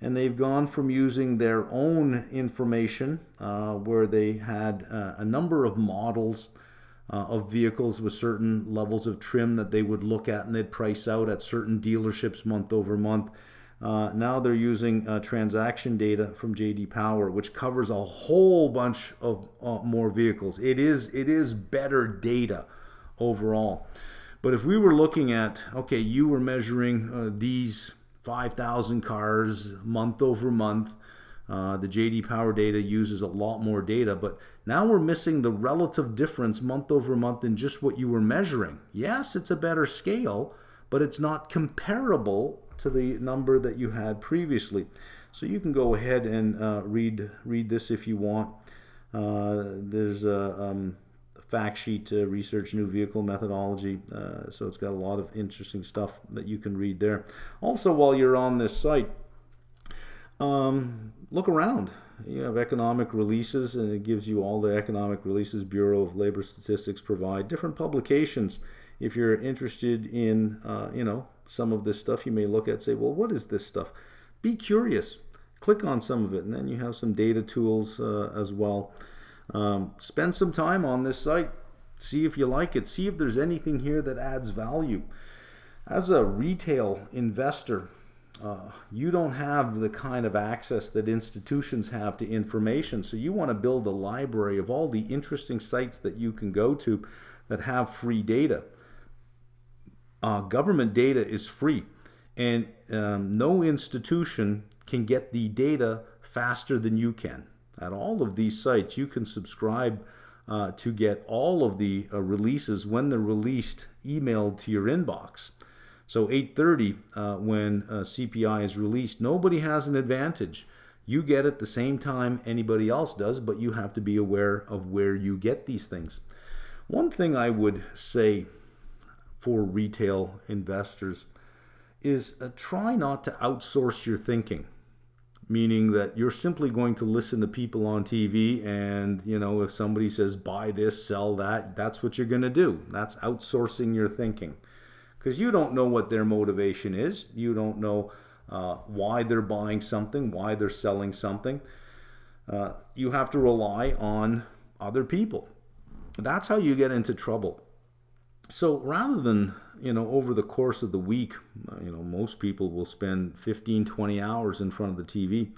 And they've gone from using their own information where they had a number of models of vehicles with certain levels of trim that they would look at and they'd price out at certain dealerships month over month. Now they're using transaction data from J.D. Power, which covers a whole bunch of more vehicles. It is better data overall. But if we were looking at, okay, you were measuring these 5,000 cars month over month, the J.D. Power data uses a lot more data, but now we're missing the relative difference month over month in just what you were measuring. Yes, it's a better scale, but it's not comparable to the number that you had previously. So you can go ahead and read this if you want. There's a fact sheet to research new vehicle methodology. So it's got a lot of interesting stuff that you can read there. Also, while you're on this site, look around. You have economic releases, and it gives you all the economic releases Bureau of Labor Statistics provide. Different publications. If you're interested in, some of this stuff, you may look at, say, well, what is this stuff? Be curious. Click on some of it, and then you have some data tools as well. Spend some time on this site. See if you like it. See if there's anything here that adds value. As a retail investor, you don't have the kind of access that institutions have to information. So you want to build a library of all the interesting sites that you can go to that have free data. Government data is free, and no institution can get the data faster than you can. At all of these sites, you can subscribe to get all of the releases when they're released, emailed to your inbox. So 8:30, when CPI is released, nobody has an advantage. You get it the same time anybody else does, but you have to be aware of where you get these things. One thing I would say for retail investors is try not to outsource your thinking, meaning that you're simply going to listen to people on TV and, if somebody says buy this, sell that, that's what you're going to do. That's outsourcing your thinking. Because you don't know what their motivation is. You don't know why they're buying something, why they're selling something. You have to rely on other people. That's how you get into trouble. So rather than, over the course of the week, most people will spend 15, 20 hours in front of the TV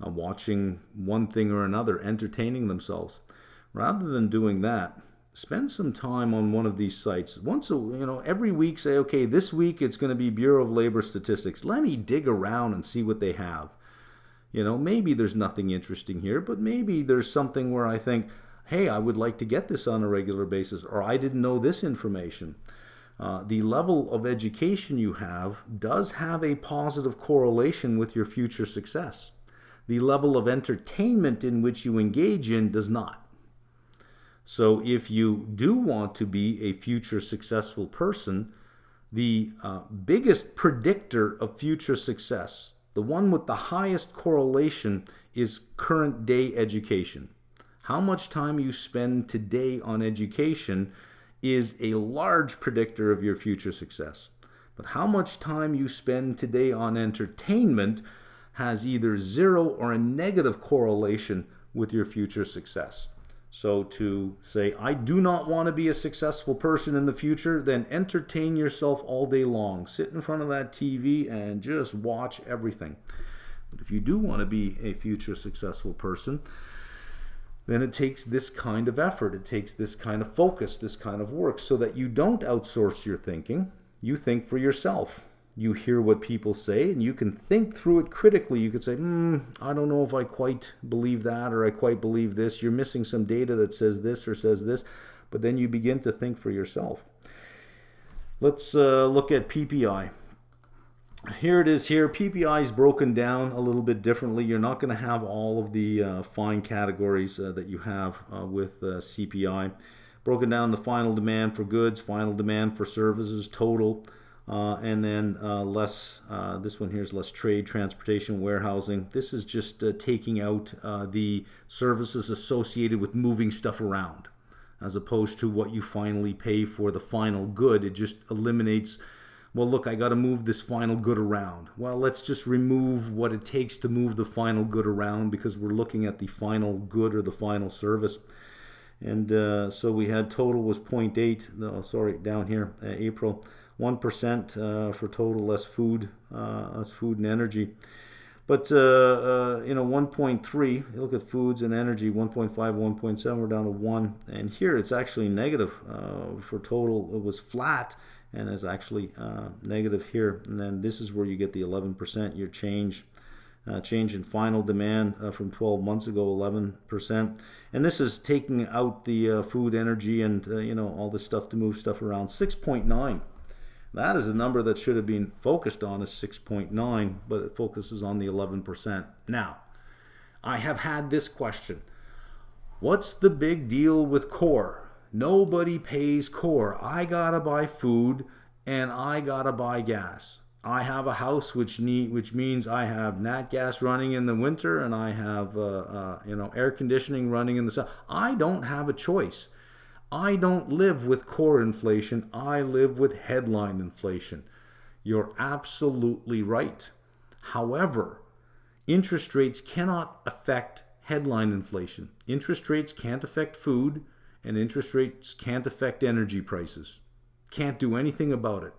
watching one thing or another, entertaining themselves. Rather than doing that, spend some time on one of these sites. Every week say, okay, this week it's going to be Bureau of Labor Statistics. Let me dig around and see what they have. Maybe there's nothing interesting here, but maybe there's something where I think, hey, I would like to get this on a regular basis, or I didn't know this information. The level of education you have does have a positive correlation with your future success. The level of entertainment in which you engage in does not. So if you do want to be a future successful person, the biggest predictor of future success, the one with the highest correlation, is current day education. How much time you spend today on education is a large predictor of your future success. But how much time you spend today on entertainment has either zero or a negative correlation with your future success. So to say, I do not want to be a successful person in the future, then entertain yourself all day long. Sit in front of that TV and just watch everything. But if you do want to be a future successful person, then it takes this kind of effort. It takes this kind of focus, this kind of work, so that you don't outsource your thinking. You think for yourself. You hear what people say, and you can think through it critically. You could say, I don't know if I quite believe that, or I quite believe this. You're missing some data that says this or says this. But then you begin to think for yourself. Let's look at PPI. Here it is here. PPI is broken down a little bit differently. You're not going to have all of the fine categories that you have with CPI. Broken down the final demand for goods, final demand for services, total, and then less, this one here is less trade, transportation, warehousing. This is just taking out the services associated with moving stuff around, as opposed to what you finally pay for the final good. It just eliminates, well, look, I got to move this final good around. Well, let's just remove what it takes to move the final good around, because we're looking at the final good or the final service. And so we had total was 0.8, down here, April, 1% for total, less food and energy. But, 1.3, you look at foods and energy, 1.5, 1.7, we're down to 1. And here it's actually negative for total. It was flat and is actually negative here. And then this is where you get the 11%, your change in final demand from 12 months ago, 11%. And this is taking out the food, energy, and all this stuff to move stuff around. 6.9. That is a number that should have been focused on, is 6.9, but it focuses on the 11%. Now, I have had this question. What's the big deal with core? Nobody pays core. I gotta buy food and I gotta buy gas. I have a house which means I have nat gas running in the winter, and I have air conditioning running in the summer. I don't have a choice. I don't live with core inflation. I live with headline inflation. You're absolutely right. However, interest rates cannot affect headline inflation. Interest rates can't affect food, and interest rates can't affect energy prices. Can't do anything about it.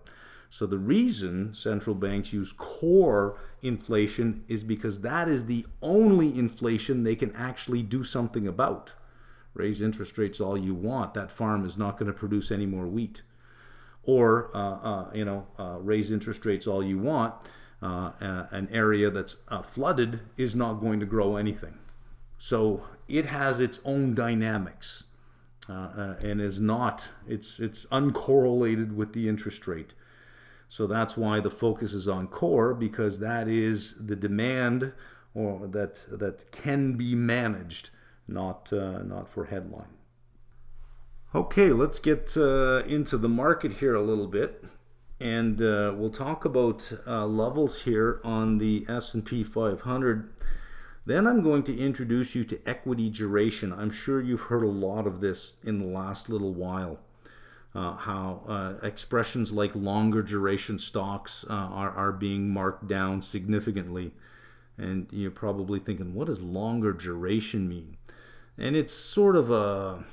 So the reason central banks use core inflation is because that is the only inflation they can actually do something about. Raise interest rates all you want, that farm is not going to produce any more wheat. Or, raise interest rates all you want, an area that's flooded is not going to grow anything. So it has its own dynamics and is not, it's uncorrelated with the interest rate. So that's why the focus is on core, because that is the demand or that can be managed, not for headline. Okay, let's get into the market here a little bit, and we'll talk about levels here on the S&P 500. Then I'm going to introduce you to equity duration. I'm sure you've heard a lot of this in the last little while. How expressions like longer duration stocks are being marked down significantly. And you're probably thinking, what does longer duration mean? And it's sort of a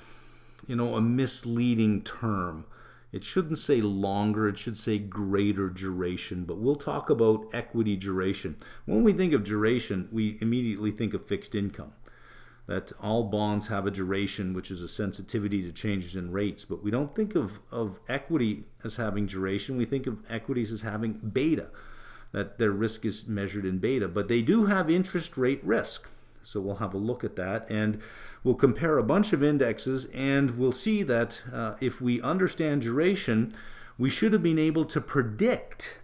misleading term. It shouldn't say longer, it should say greater duration. But we'll talk about equity duration. When we think of duration, we immediately think of fixed income. That all bonds have a duration, which is a sensitivity to changes in rates. But we don't think of equity as having duration. We think of equities as having beta, that their risk is measured in beta. But they do have interest rate risk. So we'll have a look at that, and we'll compare a bunch of indexes, and we'll see that if we understand duration, we should have been able to predict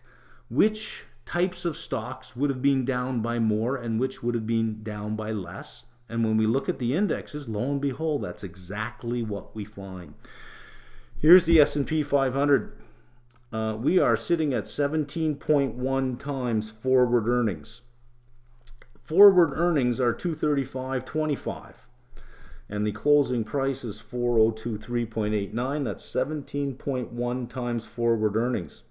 which types of stocks would have been down by more and which would have been down by less. And when we look at the indexes, lo and behold, that's exactly what we find. Here's the S&P 500. We are sitting at 17.1 times forward earnings. Forward earnings are 235.25. And the closing price is 4023.89. That's 17.1 times forward earnings.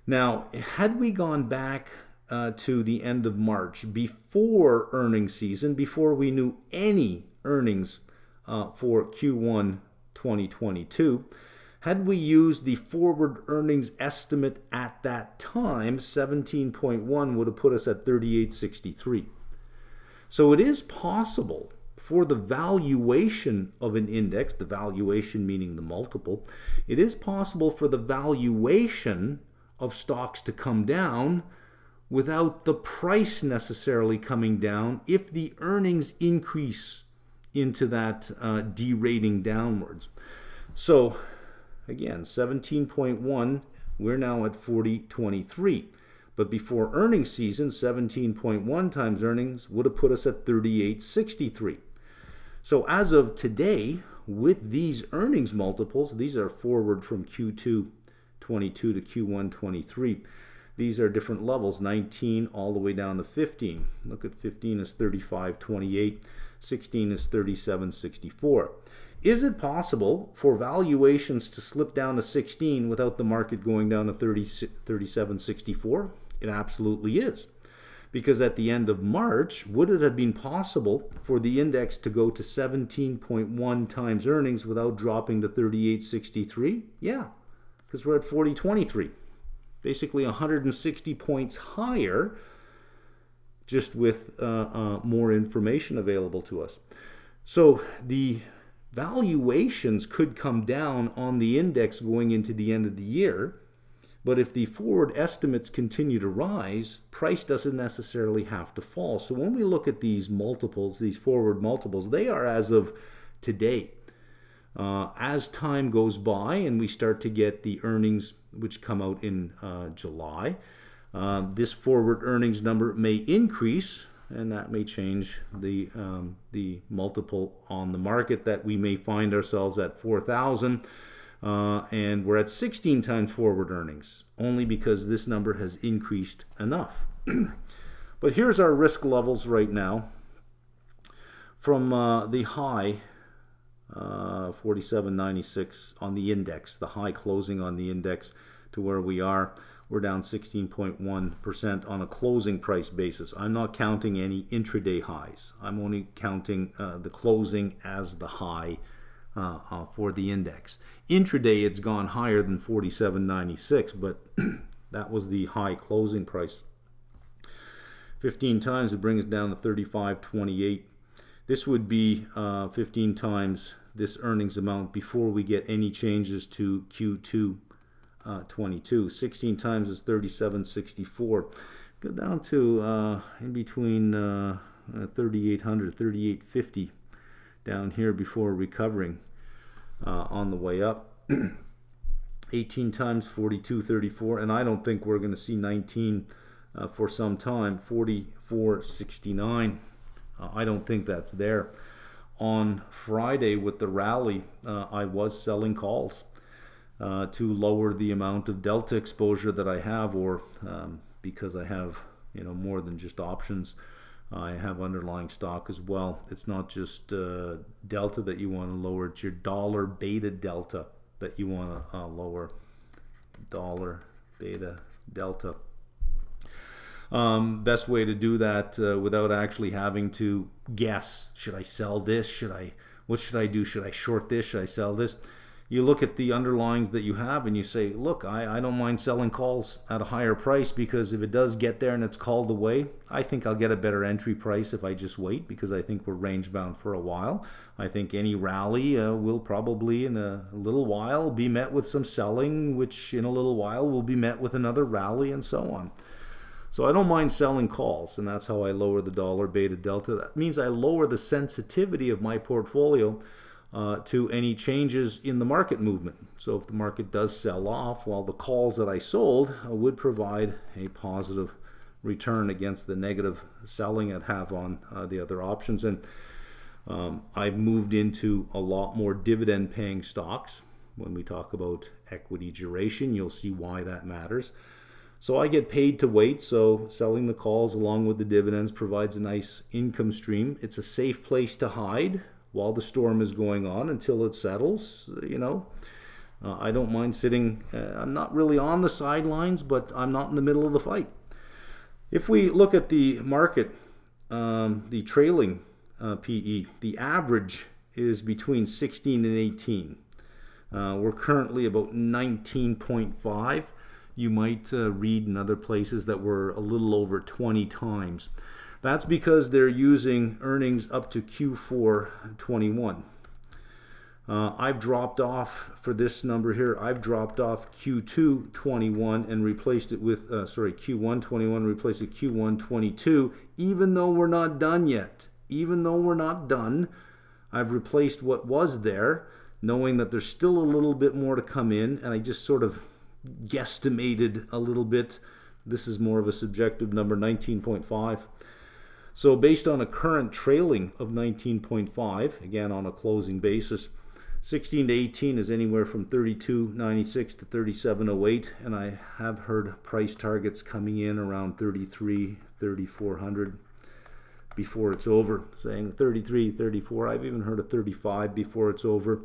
Now, had we gone back to the end of March, before earnings season, before we knew any earnings for Q1 2022, had we used the forward earnings estimate at that time, 17.1 would have put us at 38.63. So it is possible for the valuation of an index, the valuation meaning the multiple, it is possible for the valuation of stocks to come down without the price necessarily coming down if the earnings increase into that derating downwards. So again, 17.1, we're now at 40.23. But before earnings season, 17.1 times earnings would have put us at 38.63. So as of today, with these earnings multiples, these are forward from Q2 22 to Q1 23. These are different levels, 19 all the way down to 15. Look at 15 is 35.28, 16 is 37.64. Is it possible for valuations to slip down to 16 without the market going down to 37.64? It absolutely is. Because at the end of March, would it have been possible for the index to go to 17.1 times earnings without dropping to 38.63? Yeah, because we're at 40.23. Basically 160 points higher, just with more information available to us. So the valuations could come down on the index going into the end of the year, but if the forward estimates continue to rise, price doesn't necessarily have to fall. So when we look at these multiples, these forward multiples, they are as of today. As time goes by and we start to get the earnings which come out in July, this forward earnings number may increase, and that may change the multiple on the market that we may find ourselves at 4,000, and we're at 16 times forward earnings, only because this number has increased enough. But here's our risk levels right now. From the high, 47.96 on the index, the high closing on the index, to where we are, we're down 16.1% on a closing price basis. I'm not counting any intraday highs. I'm only counting the closing as the high for the index. Intraday, it's gone higher than 47.96, but that was the high closing price. 15 times, it brings down to 35.28. This would be 15 times this earnings amount before we get any changes to Q2 22. 16 times is 37.64. Go down to in between 3,800, 3,850 down here before recovering on the way up. 18 times 42.34, and I don't think we're going to see 19 for some time. 44.69. I don't think that's there. On Friday with the rally, I was selling calls to lower the amount of delta exposure that I have, or because I have more than just options, I have underlying stock as well. It's not just delta that you want to lower, it's your dollar beta delta that you want to lower. Dollar beta delta. Best way to do that without actually having to guess, should I sell this? What should I do? Should I short this? Should I sell this? You look at the underlyings that you have and you say, look, I don't mind selling calls at a higher price, because if it does get there and it's called away, I think I'll get a better entry price if I just wait, because I think we're range bound for a while. I think any rally will probably in a little while be met with some selling, which in a little while will be met with another rally, and so on. So I don't mind selling calls, and that's how I lower the dollar beta delta. That means I lower the sensitivity of my portfolio to any changes in the market movement. So if the market does sell off, well, the calls that I sold would provide a positive return against the negative selling I'd have on the other options. And I've moved into a lot more dividend paying stocks. When we talk about equity duration, you'll see why that matters. So I get paid to wait, so selling the calls along with the dividends provides a nice income stream. It's a safe place to hide while the storm is going on until it settles. I don't mind sitting. I'm not really on the sidelines, but I'm not in the middle of the fight. If we look at the market, the trailing PE, the average is between 16 and 18. We're currently about 19.5. You might read in other places that we're a little over 20 times. That's because they're using earnings up to Q4 21. I've dropped off for this number here. I've dropped off Q2 21 and replaced it with Q1 21, replaced it Q1 22. Even though we're not done yet, I've replaced what was there, knowing that there's still a little bit more to come in, and I just sort of guesstimated a little bit. This is more of a subjective number, 19.5. So based on a current trailing of 19.5, again on a closing basis, 16 to 18 is anywhere from 32.96 to 37.08, and I have heard price targets coming in around 3,400 before it's over, saying 33, 34. I've even heard of 35 before it's over.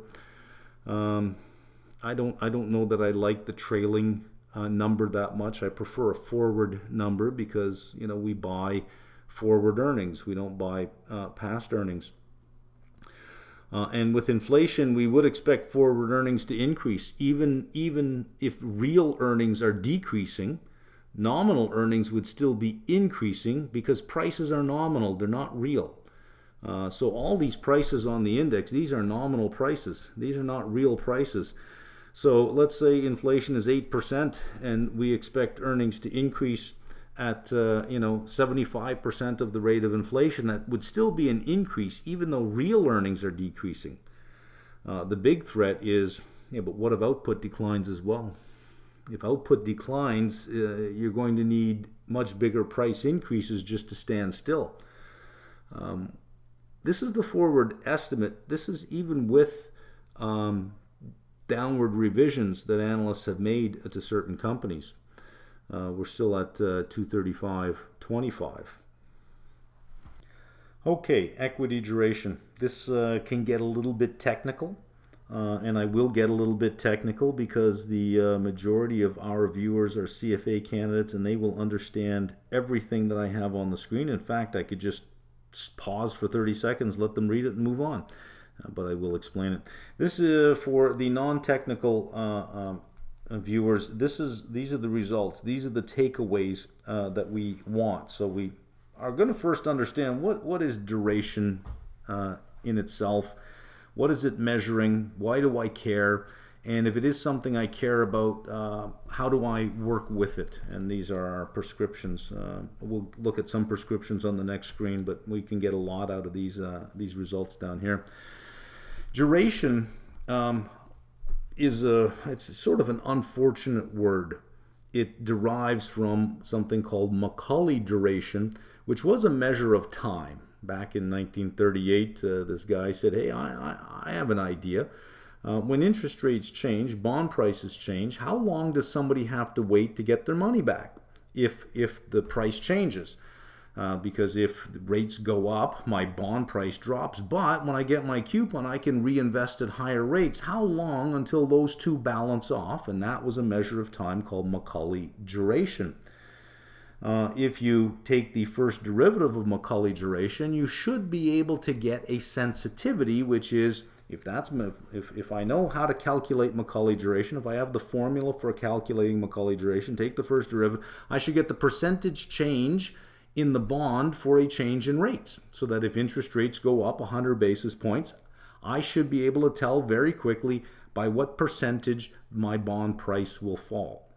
I don't know that I like the trailing number that much. I prefer a forward number because we buy forward earnings. We don't buy past earnings. And with inflation, we would expect forward earnings to increase. Even if real earnings are decreasing, nominal earnings would still be increasing because prices are nominal. They're not real. So all these prices on the index, these are nominal prices. These are not real prices. So let's say inflation is 8% and we expect earnings to increase at 75% of the rate of inflation. That would still be an increase even though real earnings are decreasing. The big threat is, but what if output declines as well? If output declines, you're going to need much bigger price increases just to stand still. This is the forward estimate. This is even with downward revisions that analysts have made to certain companies. We're still at 235.25. Okay, equity duration. This can get a little bit technical, and I will get a little bit technical because the majority of our viewers are CFA candidates and they will understand everything that I have on the screen. In fact, I could just pause for 30 seconds, let them read it and move on. But I will explain it. This is for the non-technical viewers. These are the results. These are the takeaways that we want. So we are going to first understand what is duration in itself. What is it measuring? Why do I care? And if it is something I care about, how do I work with it? And these are our prescriptions. We'll look at some prescriptions on the next screen, but we can get a lot out of these results down here. Duration it's sort of an unfortunate word. It derives from something called Macaulay duration, which was a measure of time. Back in 1938, this guy said, hey, I have an idea. When interest rates change, bond prices change, how long does somebody have to wait to get their money back if the price changes? Because if the rates go up, my bond price drops, but when I get my coupon, I can reinvest at higher rates. How long until those two balance off? And that was a measure of time called Macaulay duration. If you take the first derivative of Macaulay duration, you should be able to get a sensitivity, which is, if I know how to calculate Macaulay duration, if I have the formula for calculating Macaulay duration, take the first derivative, I should get the percentage change in the bond for a change in rates, so that if interest rates go up 100 basis points, I should be able to tell very quickly by what percentage my bond price will fall.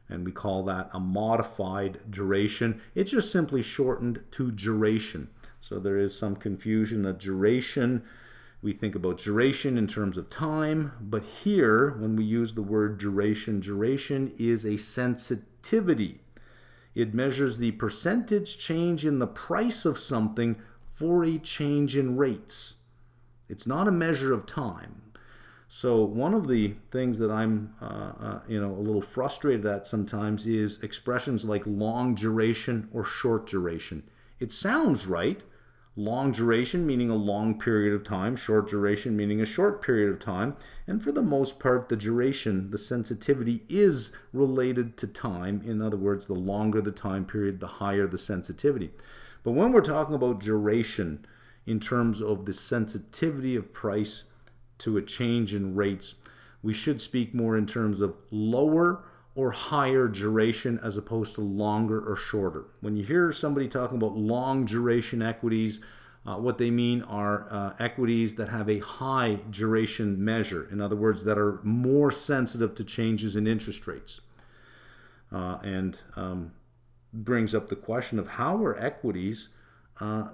And we call that a modified duration. It's just simply shortened to duration. So there is some confusion that duration, we think about duration in terms of time, but here when we use the word duration, duration is a sensitivity. It measures the percentage change in the price of something for a change in rates. It's not a measure of time. So one of the things that I'm a little frustrated at sometimes is expressions like long duration or short duration. It sounds right. Long duration meaning a long period of time, short duration meaning a short period of time. And for the most part, the duration, the sensitivity is related to time. In other words, the longer the time period, the higher the sensitivity. But when we're talking about duration in terms of the sensitivity of price to a change in rates, we should speak more in terms of lower or higher duration as opposed to longer or shorter. When you hear somebody talking about long duration equities, what they mean are equities that have a high duration measure. In other words, that are more sensitive to changes in interest rates. And brings up the question of how are equities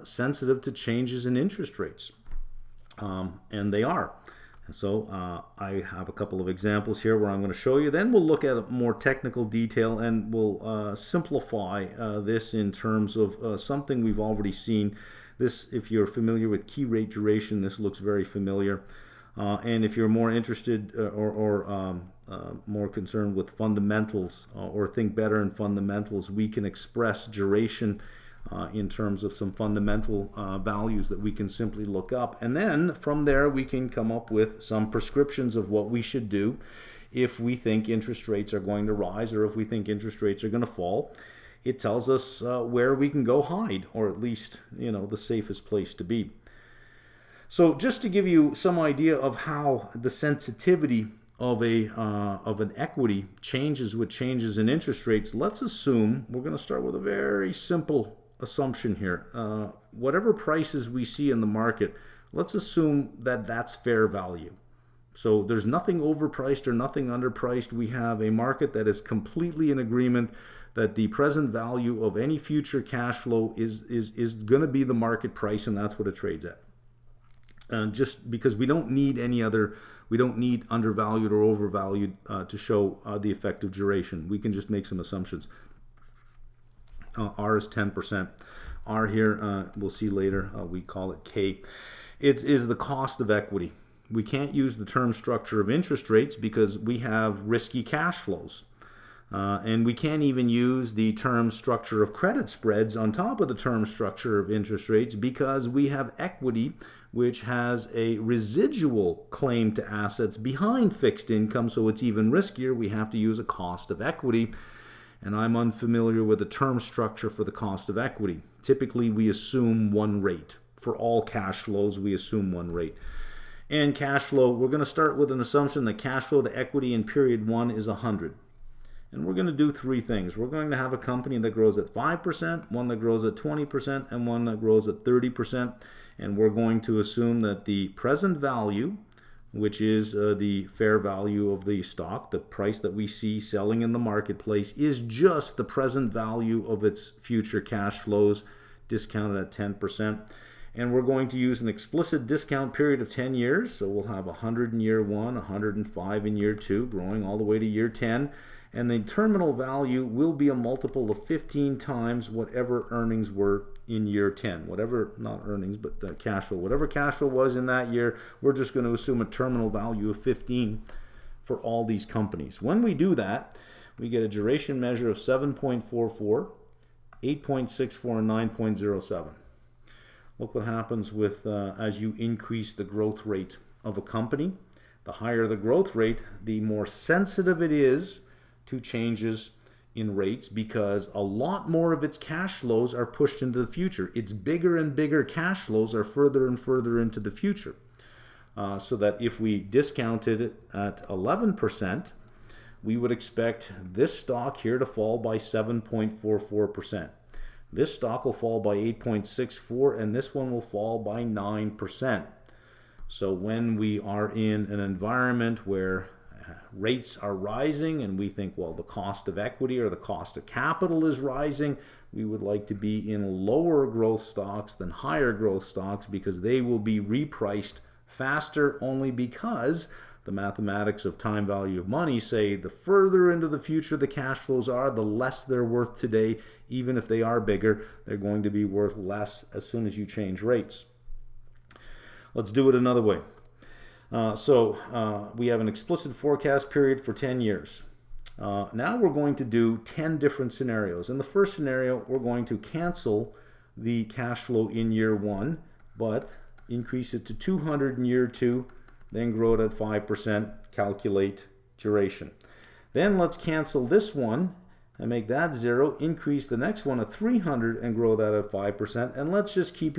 sensitive to changes in interest rates? And they are. So I have a couple of examples here where I'm going to show you. Then we'll look at a more technical detail and we'll simplify this in terms of something we've already seen. This, if you're familiar with key rate duration, this looks very familiar. And if you're more interested or more concerned with fundamentals or think better in fundamentals, we can express duration in terms of some fundamental values that we can simply look up. And then from there we can come up with some prescriptions of what we should do if we think interest rates are going to rise or if we think interest rates are going to fall. It tells us where we can go hide, or at least, the safest place to be. So just to give you some idea of how the sensitivity of an equity changes with changes in interest rates, let's assume, we're going to start with a very simple assumption here. Whatever prices we see in the market, let's assume that that's fair value. So there's nothing overpriced or nothing underpriced. We have a market that is completely in agreement that the present value of any future cash flow is going to be the market price, and that's what it trades at. Just because we don't need undervalued or overvalued to show the effective duration. We can just make some assumptions. R is 10%. R here, we'll see later, we call it K. It is the cost of equity. We can't use the term structure of interest rates because we have risky cash flows. And we can't even use the term structure of credit spreads on top of the term structure of interest rates because we have equity which has a residual claim to assets behind fixed income, so it's even riskier. We have to use a cost of equity. And I'm unfamiliar with the term structure for the cost of equity. Typically, we assume one rate. For all cash flows, we assume one rate. And cash flow, we're going to start with an assumption that cash flow to equity in period 1 is 100. And we're going to do three things. We're going to have a company that grows at 5%, one that grows at 20%, and one that grows at 30%. And we're going to assume that the present value, which is the fair value of the stock, the price that we see selling in the marketplace, is just the present value of its future cash flows, discounted at 10%. And we're going to use an explicit discount period of 10 years. So we'll have 100 in year 1, 105 in year 2, growing all the way to year 10. And the terminal value will be a multiple of 15 times whatever earnings were in year 10. Whatever, not earnings, but cash flow. Whatever cash flow was in that year, we're just going to assume a terminal value of 15 for all these companies. When we do that, we get a duration measure of 7.44, 8.64, and 9.07. Look what happens with as you increase the growth rate of a company. The higher the growth rate, the more sensitive it is to changes in rates because a lot more of its cash flows are pushed into the future. Its bigger and bigger cash flows are further and further into the future. So that if we discounted it at 11%, we would expect this stock here to fall by 7.44%. This stock will fall by 8.64, and this one will fall by 9%. So when we are in an environment where rates are rising and we think, well, the cost of equity or the cost of capital is rising, we would like to be in lower growth stocks than higher growth stocks because they will be repriced faster, only because the mathematics of time value of money say the further into the future the cash flows are, the less they're worth today. Even if they are bigger, they're going to be worth less as soon as you change rates. Let's do it another way. We have an explicit forecast period for 10 years. Now we're going to do 10 different scenarios. In the first scenario, we're going to cancel the cash flow in year 1, but increase it to 200 in year 2, then grow it at 5%, calculate duration. Then let's cancel this one and make that 0, increase the next one at 300 and grow that at 5%, and let's just keep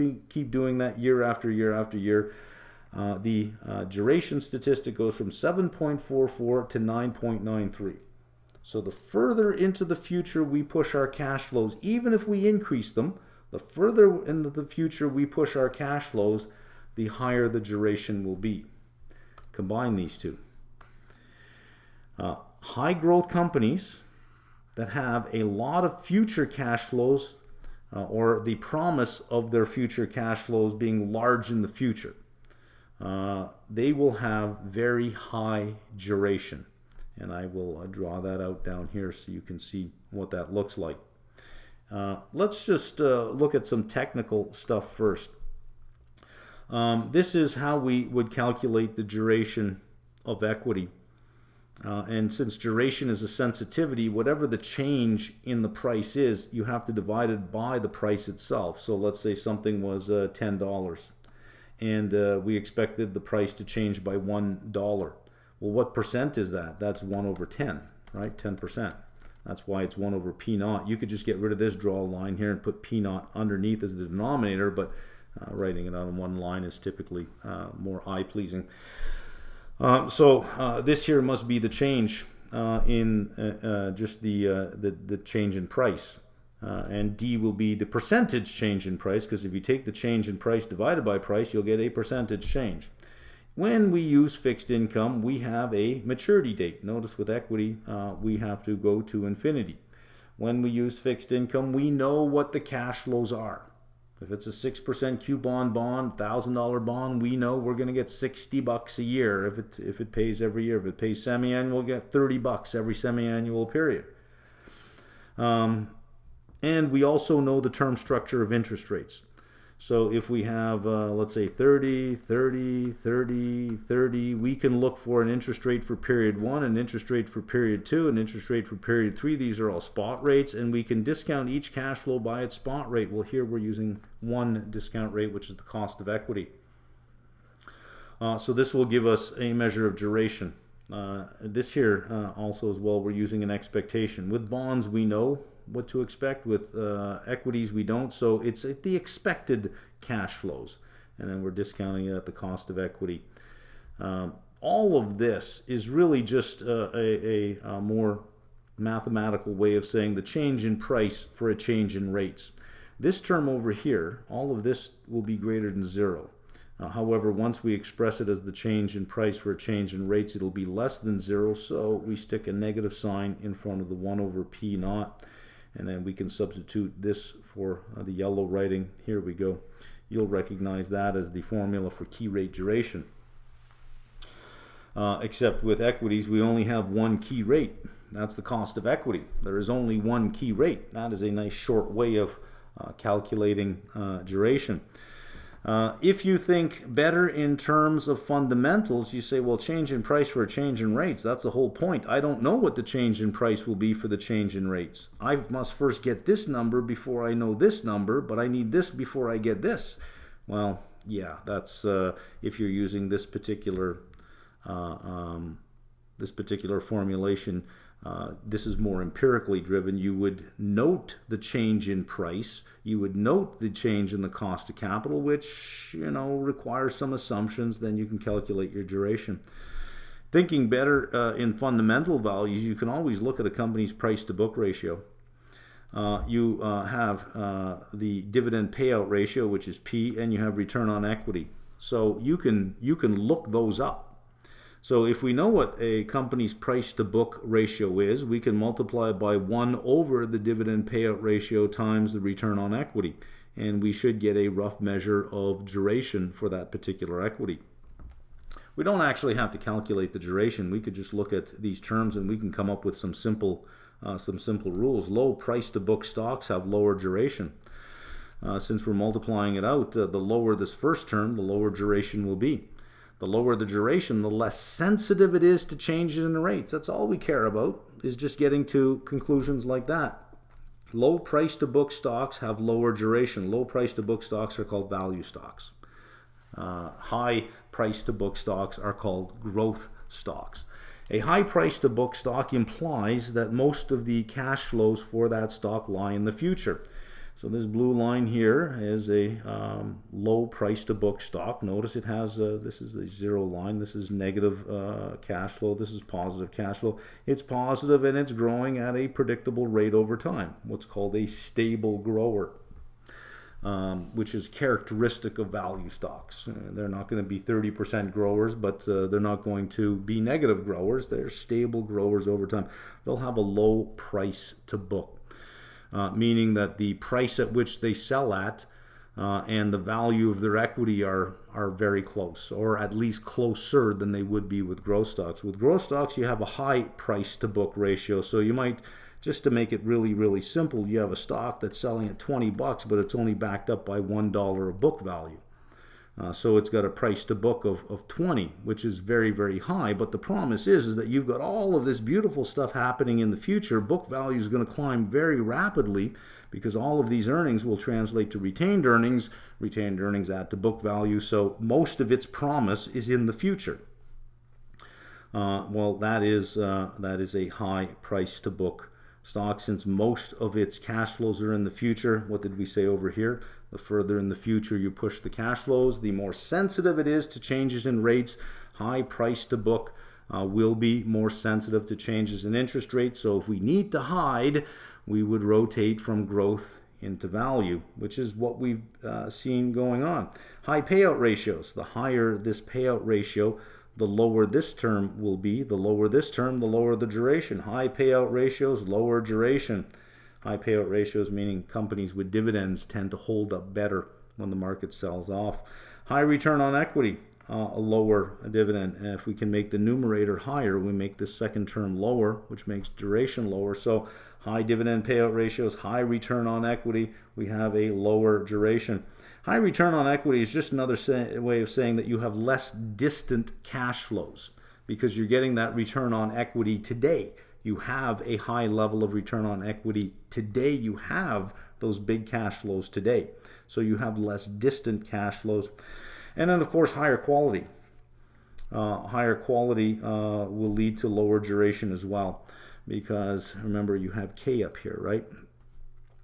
doing that year after year after year. The duration statistic goes from 7.44 to 9.93. So the further into the future we push our cash flows, even if we increase them, the further into the future we push our cash flows, the higher the duration will be. Combine these two. High growth companies that have a lot of future cash flows or the promise of their future cash flows being large in the future, they will have very high duration. And I will draw that out down here so you can see what that looks like. Let's just look at some technical stuff first. This is how we would calculate the duration of equity. And since duration is a sensitivity, whatever the change in the price is, you have to divide it by the price itself. So let's say something was $10, and we expected the price to change by $1. Well, what percent is that? That's 1 over 10, right? 10%. That's why it's 1 over P naught. You could just get rid of this, draw a line here, and put P naught underneath as the denominator, but writing it on one line is typically more eye-pleasing. This here must be the change in just the change in price. And D will be the percentage change in price, because if you take the change in price divided by price, you'll get a percentage change. When we use fixed income, we have a maturity date. Notice with equity, we have to go to infinity. When we use fixed income, we know what the cash flows are. If it's a 6% coupon bond, $1,000 bond, we know we're going to get $60 a year if it pays every year. If it pays semi-annual, we'll get $30 every semi-annual period. And we also know the term structure of interest rates. So if we have, let's say 30, 30, 30, 30, we can look for an interest rate for period 1, an interest rate for period 2, an interest rate for period 3. These are all spot rates, and we can discount each cash flow by its spot rate. Well, here we're using one discount rate, which is the cost of equity. So this will give us a measure of duration. This here also as well, we're using an expectation. With bonds, we know what to expect. With equities, we don't. So it's the expected cash flows, and then we're discounting it at the cost of equity. All of this is really just a more mathematical way of saying the change in price for a change in rates. This term over here, all of this will be greater than 0. However, once we express it as the change in price for a change in rates, it'll be less than 0, so we stick a negative sign in front of the 1 over P naught. And then we can substitute this for the yellow writing. Here we go. You'll recognize that as the formula for key rate duration. Except with equities, we only have one key rate. That's the cost of equity. There is only one key rate. That is a nice short way of calculating duration. If you think better in terms of fundamentals, you say, well, change in price for a change in rates. That's the whole point. I don't know what the change in price will be for the change in rates. I must first get this number before I know this number, but I need this before I get this. Well, yeah, that's if you're using this particular formulation. This is more empirically driven. You would note the change in price. You would note the change in the cost of capital, which, requires some assumptions. Then you can calculate your duration. Thinking better in fundamental values, you can always look at a company's price to book ratio. You have the dividend payout ratio, which is P, and you have return on equity. So you can look those up. So if we know what a company's price to book ratio is, we can multiply it by 1 over the dividend payout ratio times the return on equity. And we should get a rough measure of duration for that particular equity. We don't actually have to calculate the duration. We could just look at these terms and we can come up with some simple rules. Low price to book stocks have lower duration. since we're multiplying it out, the lower this first term, the lower duration will be. The lower the duration, the less sensitive it is to changes in the rates. That's all we care about, is just getting to conclusions like that. Low price to book stocks have lower duration. Low price to book stocks are called value stocks. High price to book stocks are called growth stocks. A high price to book stock implies that most of the cash flows for that stock lie in the future. So this blue line here is a low price to book stock. Notice it has, this is the zero line, this is negative cash flow, this is positive cash flow. It's positive and it's growing at a predictable rate over time, what's called a stable grower, which is characteristic of value stocks. They're not going to be 30% growers, but they're not going to be negative growers. They're stable growers over time. They'll have a low price to book. Meaning that the price at which they sell at and the value of their equity are very close, or at least closer than they would be with growth stocks. With growth stocks, you have a high price to book ratio. So you might, just to make it really, really simple, you have a stock that's selling at 20 bucks, but it's only backed up by $1 of book value. So it's got a price to book of 20, which is very, very high. But the promise is that you've got all of this beautiful stuff happening in the future. Book value is going to climb very rapidly because all of these earnings will translate to retained earnings. Retained earnings add to book value. So most of its promise is in the future. Well, that is a high price to book stock, since most of its cash flows are in the future. What did we say over here? The further in the future you push the cash flows, the more sensitive it is to changes in rates. High price to book will be more sensitive to changes in interest rates. So if we need to hide, we would rotate from growth into value, which is what we've seen going on. High payout ratios. The higher this payout ratio, the lower this term will be. The lower this term, the lower the duration. High payout ratios, lower duration. High payout ratios meaning companies with dividends tend to hold up better when the market sells off. High return on equity, a lower dividend. And if we can make the numerator higher, we make the second term lower, which makes duration lower. So high dividend payout ratios, high return on equity, we have a lower duration. High return on equity is just another way of saying that you have less distant cash flows because you're getting that return on equity today. You have a high level of return on equity today. You have those big cash flows today. So you have less distant cash flows. And then, of course, higher quality. Higher quality will lead to lower duration as well because, remember, you have K up here, right?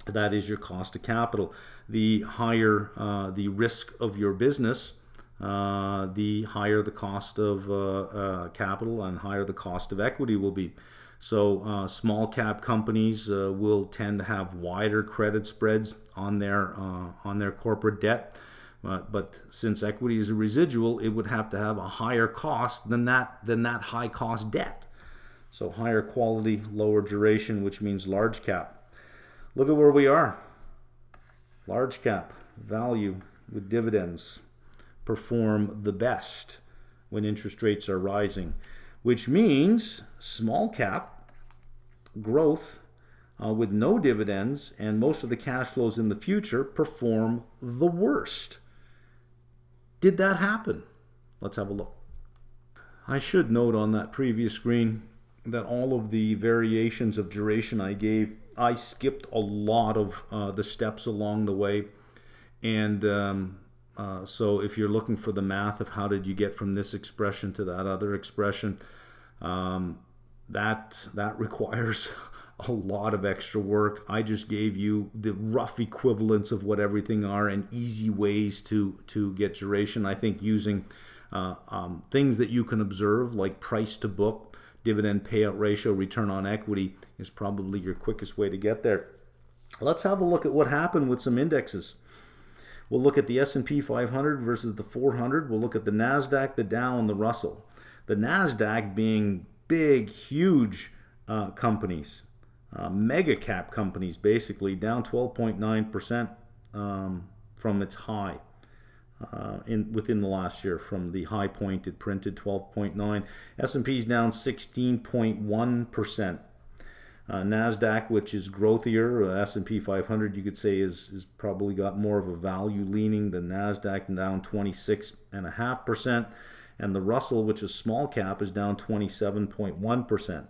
That is your cost of capital. The higher the risk of your business, the higher the cost of capital and higher the cost of equity will be. So small cap companies will tend to have wider credit spreads on their corporate debt. But since equity is a residual, it would have to have a higher cost than that high cost debt. So higher quality, lower duration, which means large cap. Look at where we are. Large cap, value with dividends perform the best when interest rates are rising, which means small cap, growth with no dividends and most of the cash flows in the future perform the worst. Did that happen? Let's have a look. I should note on that previous screen that all of the variations of duration I gave, I skipped a lot of the steps along the way. And so if you're looking for the math of how did you get from this expression to that other expression, that requires a lot of extra work. I just gave you the rough equivalents of what everything are and easy ways to get duration. I think using things that you can observe like price to book, dividend payout ratio, return on equity is probably your quickest way to get there. Let's have a look at what happened with some indexes. We'll look at the S&P 500 versus the 400. We'll look at the NASDAQ, the Dow, and the Russell. The NASDAQ being big, huge companies, mega cap companies basically, down 12.9% from its high within the last year. From the high point it printed 12.9. S&P's down 16.1%. NASDAQ, which is growthier, S&P 500, you could say is probably got more of a value leaning than NASDAQ, down 26.5%. And the Russell, which is small cap, is down 27.1%.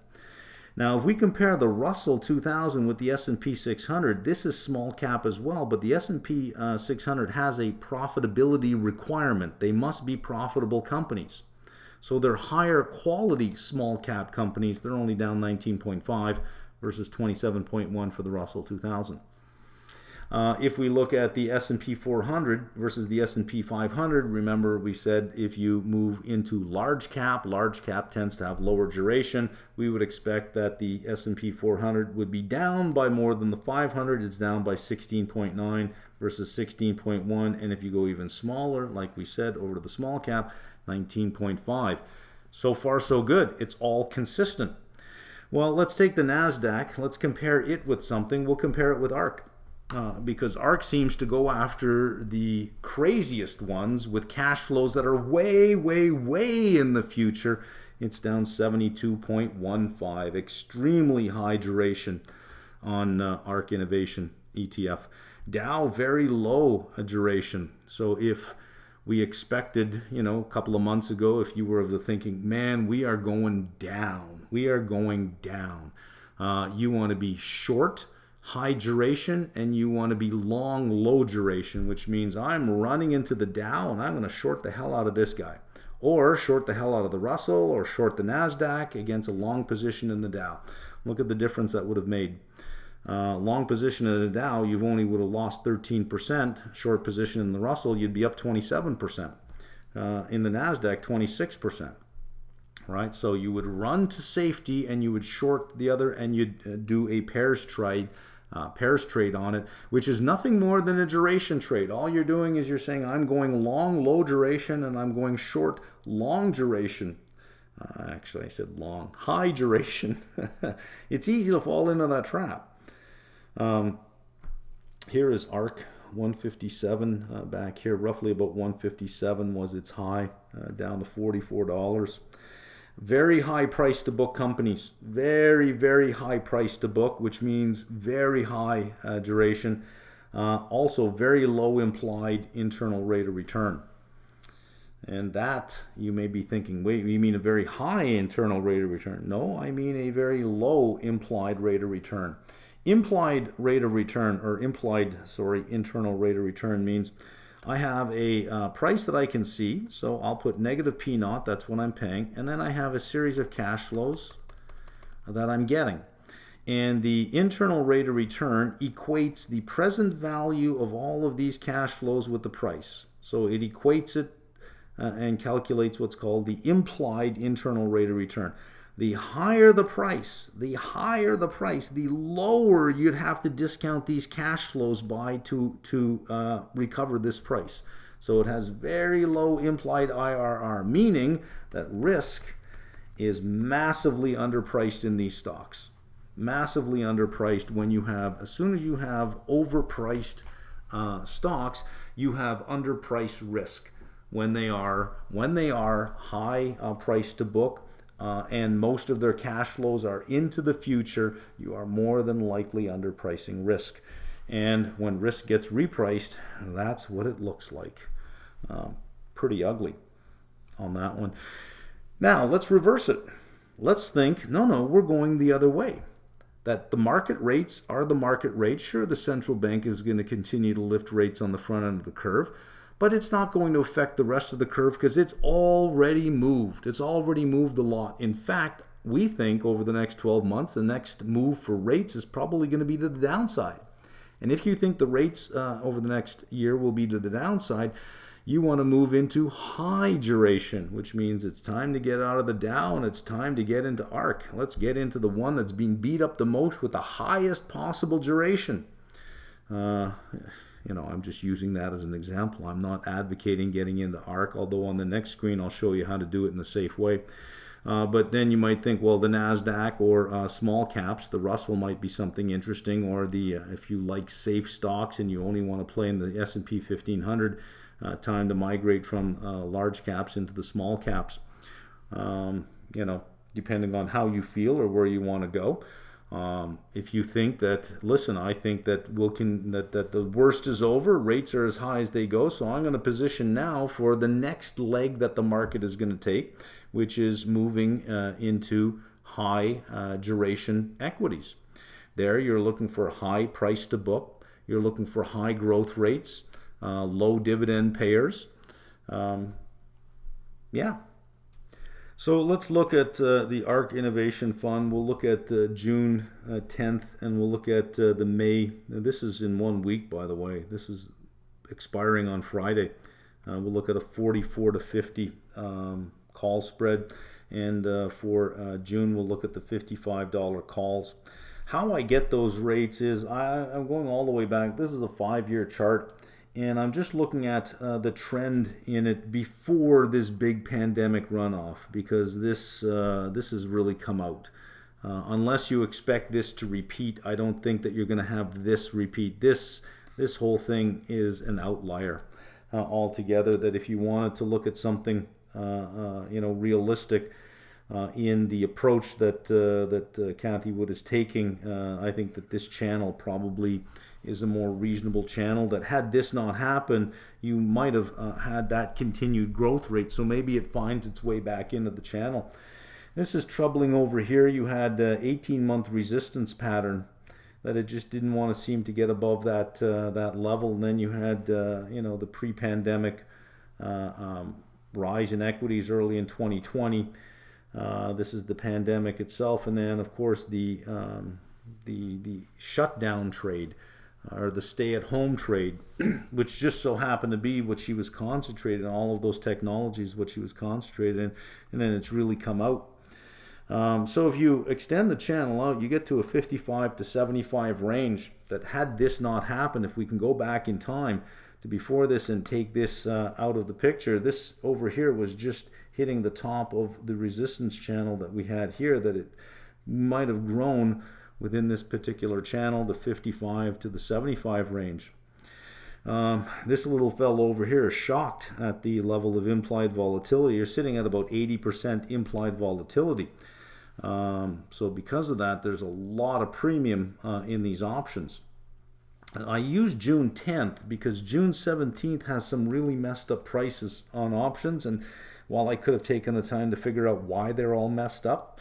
Now, if we compare the Russell 2000 with the S&P 600, this is small cap as well, but the S&P 600 has a profitability requirement. They must be profitable companies. So they're higher quality small cap companies. They're only down 19.5 versus 27.1 for the Russell 2000. If we look at the S&P 400 versus the S&P 500, remember we said if you move into large cap tends to have lower duration. We would expect that the S&P 400 would be down by more than the 500. It's down by 16.9 versus 16.1. And if you go even smaller, like we said, over to the small cap, 19.5. So far, so good. It's all consistent. Well, let's take the NASDAQ. Let's compare it with something. We'll compare it with AARK. Because AARK seems to go after the craziest ones with cash flows that are way, way, way in the future. It's down 72.15, extremely high duration on AARK Innovation ETF. Dow, very low duration. So if we expected, a couple of months ago, if you were of the thinking, man, we are going down. You want to be short high duration and you want to be long low duration, which means I'm running into the Dow and I'm going to short the hell out of this guy, or short the hell out of the Russell, or short the NASDAQ against a long position in the Dow. Look at the difference that would have made. Long position in the Dow, you only would have lost 13%. Short position in the Russell, you'd be up 27%. In the NASDAQ, 26%. Right? So you would run to safety and you would short the other, and you'd do a pairs trade on it, which is nothing more than a duration trade. All you're doing is you're saying I'm going long low duration and I'm going short long duration. Actually, I said long high duration. It's easy to fall into that trap. Here is AARK 157 back here, roughly about 157 was its high, down to $44. Very high price to book companies. Very, very high price to book, which means very high duration. Also very low implied internal rate of return. And that, you may be thinking, wait, you mean a very high internal rate of return? No, I mean a very low implied rate of return. Implied rate of return, or internal rate of return means I have a price that I can see, so I'll put negative P naught, that's what I'm paying, and then I have a series of cash flows that I'm getting. And the internal rate of return equates the present value of all of these cash flows with the price. So it equates it and calculates what's called the implied internal rate of return. The higher the price, the lower you'd have to discount these cash flows by to recover this price. So it has very low implied IRR, meaning that risk is massively underpriced in these stocks. Massively underpriced when you have, as soon as you have overpriced stocks, you have underpriced risk. When they are high price to book, and most of their cash flows are into the future, you are more than likely underpricing risk. And when risk gets repriced, that's what it looks like. Pretty ugly on that one. Now, let's reverse it. Let's think, no, we're going the other way. That the market rates are the market rates. Sure, the central bank is going to continue to lift rates on the front end of the curve, but it's not going to affect the rest of the curve because it's already moved. It's already moved a lot. In fact, we think over the next 12 months, the next move for rates is probably going to be to the downside. And if you think the rates over the next year will be to the downside, you want to move into high duration, which means it's time to get out of the Dow and it's time to get into AARK. Let's get into the one that's being beat up the most with the highest possible duration. I'm just using that as an example. I'm not advocating getting into AARK, although on the next screen I'll show you how to do it in a safe way. But then you might think, well, the NASDAQ or small caps, the Russell might be something interesting, or if you like safe stocks and you only want to play in the S&P 1500, time to migrate from large caps into the small caps, depending on how you feel or where you want to go. If you think that, listen, I think that that the worst is over, rates are as high as they go, so I'm going to position now for the next leg that the market is going to take, which is moving into high duration equities. There, you're looking for high price to book. You're looking for high growth rates, low dividend payers. Yeah. So let's look at the AARK Innovation Fund. We'll look at June 10th, and we'll look at the May. This is in 1 week, by the way. This is expiring on Friday. We'll look at a 44 to 50 call spread. And for June, we'll look at the $55 calls. How I get those rates is I'm going all the way back. This is a 5-year chart. And I'm just looking at the trend in it before this big pandemic runoff, because this has really come out. Unless you expect this to repeat, I don't think that you're going to have this repeat. This whole thing is an outlier altogether. That if you wanted to look at something realistic in the approach that Kathy Wood is taking, I think that this channel probably is a more reasonable channel. That had this not happened, you might have had that continued growth rate. So maybe it finds its way back into the channel. This is troubling over here. You had 18-month resistance pattern that it just didn't want to seem to get above that level. And then you had the pre-pandemic rise in equities early in 2020. This is the pandemic itself, and then of course the shutdown trade, or the stay-at-home trade, which just so happened to be what she was concentrated on. All of those technologies, what she was concentrated in, and then it's really come out. So if you extend the channel out, you get to a 55 to 75 range. That had this not happened, if we can go back in time to before this and take this out of the picture, this over here was just hitting the top of the resistance channel that we had here, that it might have grown within this particular channel, the 55 to the 75 range. This little fellow over here is shocked at the level of implied volatility. You're sitting at about 80% implied volatility. So because of that, there's a lot of premium in these options. I use June 10th because June 17th has some really messed up prices on options, and while I could have taken the time to figure out why they're all messed up,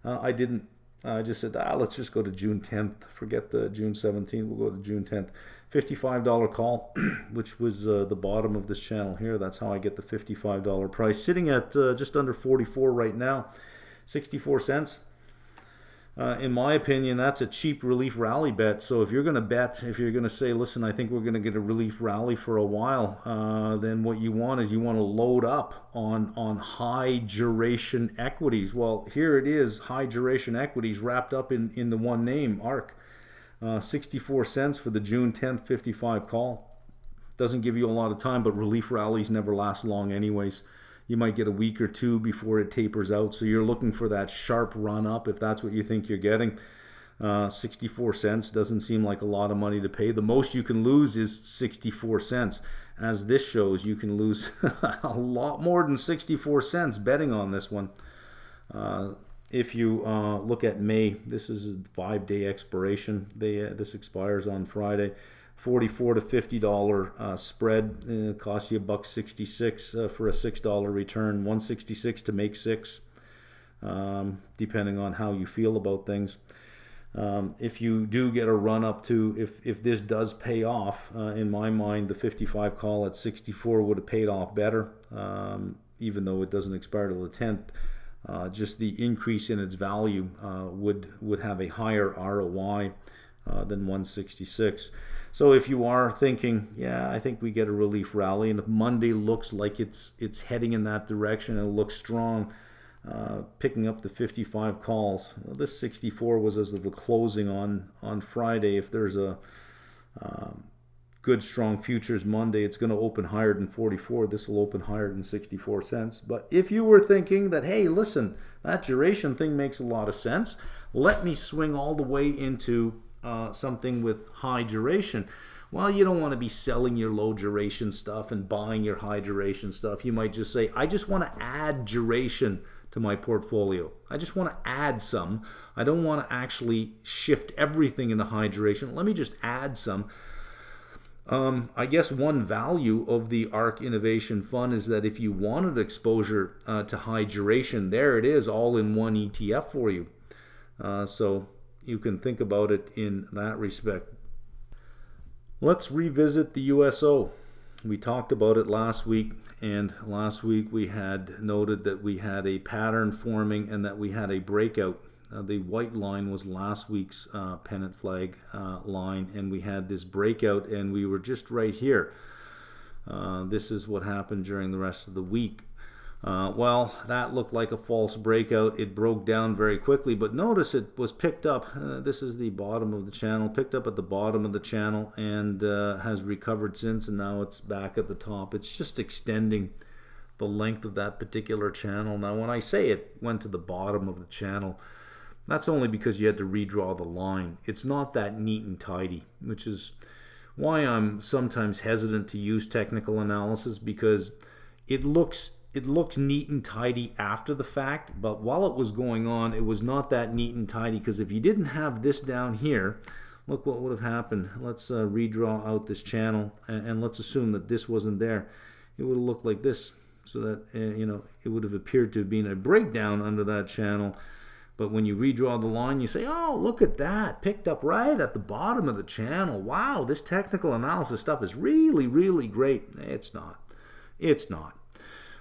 I didn't. I just said, let's just go to June 10th. Forget the June 17th. We'll go to June 10th. $55 call, which was the bottom of this channel here. That's how I get the $55 price. Sitting at just under 44 right now, 64 cents. In my opinion, that's a cheap relief rally bet. So if you're going to bet, if you're going to say, listen, I think we're going to get a relief rally for a while, then what you want is you want to load up on high duration equities. Well, here it is, high duration equities wrapped up in the one name, AARK. 64 cents for the June 10th 55 call. Doesn't give you a lot of time, but relief rallies never last long anyways. You might get a week or two before it tapers out. So you're looking for that sharp run up if that's what you think you're getting. 64 cents doesn't seem like a lot of money to pay. The most you can lose is 64 cents. As this shows, you can lose a lot more than 64 cents betting on this one. If you look at May, this is a 5-day expiration. This expires on Friday. $44 to $50 spread, costs you $1.66 for a $6 return, $1.66 to make 6, depending on how you feel about things. If you do get a run up to, if this does pay off, in my mind, the 55 call at 64 would have paid off better, even though it doesn't expire till the 10th. Just the increase in its value would have a higher ROI than 166. So if you are thinking, yeah, I think we get a relief rally, and if Monday looks like it's heading in that direction and it looks strong, picking up the 55 calls. Well, this 64 was as of the closing on Friday. If there's a good strong futures Monday, it's going to open higher than 44. This will open higher than 64 cents. But if you were thinking that, hey, listen, that duration thing makes a lot of sense, let me swing all the way into something with high duration. Well, you don't want to be selling your low duration stuff and buying your high duration stuff. You might just say, I just want to add duration to my portfolio. I just want to add some. I don't want to actually shift everything into high duration. Let me just add some. I guess one value of the AARK Innovation Fund is that if you wanted exposure to high duration, there it is, all in one ETF for you. So you can think about it in that respect. Let's revisit the USO. We talked about it last week, and last week we had noted that we had a pattern forming and that we had a breakout. The white line was last week's pennant flag line, and we had this breakout, and we were just right here. This is what happened during the rest of the week. Well, that looked like a false breakout. It broke down very quickly, but notice it was picked up. This is the bottom of the channel, picked up at the bottom of the channel, and has recovered since, and now it's back at the top. It's just extending the length of that particular channel. Now, when I say it went to the bottom of the channel, that's only because you had to redraw the line. It's not that neat and tidy, which is why I'm sometimes hesitant to use technical analysis, because it looks neat and tidy after the fact, but while it was going on, it was not that neat and tidy, because if you didn't have this down here, look what would have happened. Let's redraw out this channel, and let's assume that this wasn't there. It would have looked like this, so that it would have appeared to have been a breakdown under that channel. But when you redraw the line, you say, oh, look at that, picked up right at the bottom of the channel. Wow, this technical analysis stuff is really, really great. It's not. It's not.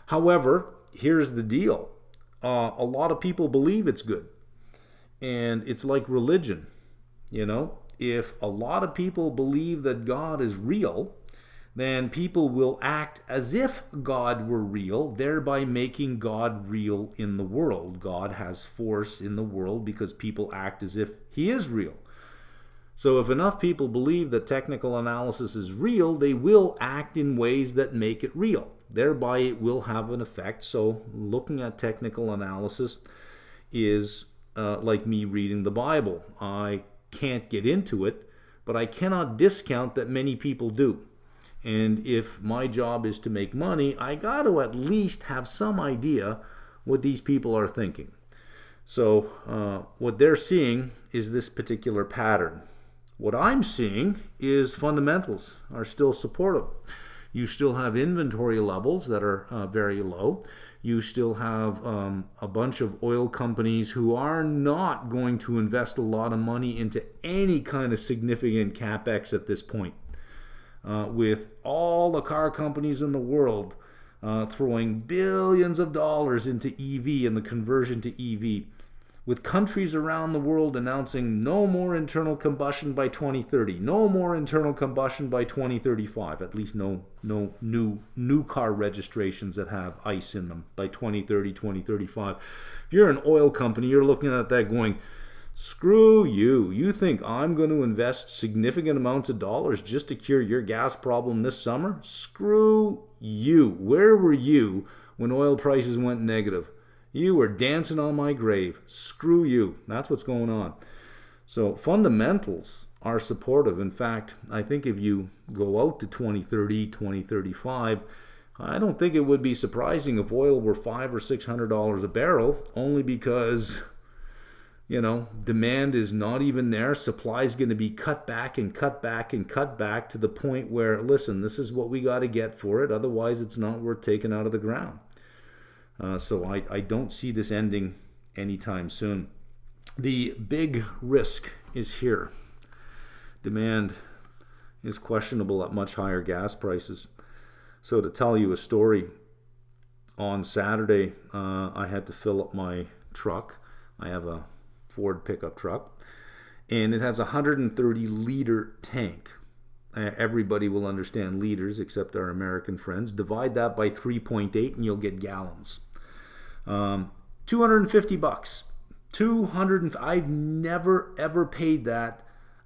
However, here's the deal. A lot of people believe it's good. And it's like religion. If a lot of people believe that God is real, then people will act as if God were real, thereby making God real in the world. God has force in the world because people act as if he is real. So if enough people believe that technical analysis is real, they will act in ways that make it real. Thereby it will have an effect. So looking at technical analysis is like me reading the Bible. I can't get into it, but I cannot discount that many people do. And if my job is to make money, I got to at least have some idea what these people are thinking. So what they're seeing is this particular pattern. What I'm seeing is fundamentals are still supportive. You still have inventory levels that are very low. You still have a bunch of oil companies who are not going to invest a lot of money into any kind of significant capex at this point. With all the car companies in the world throwing billions of dollars into EV and the conversion to EV, with countries around the world announcing no more internal combustion by 2030, no more internal combustion by 2035, at least no new car registrations that have ICE in them by 2030, 2035. If you're an oil company, you're looking at that going, screw you. You think I'm going to invest significant amounts of dollars just to cure your gas problem this summer? Screw you. Where were you when oil prices went negative? You were dancing on my grave. Screw you. That's what's going on. So fundamentals are supportive. In fact, I think if you go out to 2030, 2035, I don't think it would be surprising if oil were $500 or $600 a barrel, only because demand is not even there. Supply is going to be cut back and cut back and cut back to the point where, listen, this is what we got to get for it. Otherwise, it's not worth taking out of the ground. So I don't see this ending anytime soon. The big risk is here. Demand is questionable at much higher gas prices. So to tell you a story, on Saturday, I had to fill up my truck. I have a Ford pickup truck, and it has a 130-liter tank. Everybody will understand liters except our American friends. Divide that by 3.8 and you'll get gallons. $250. I've never ever paid that.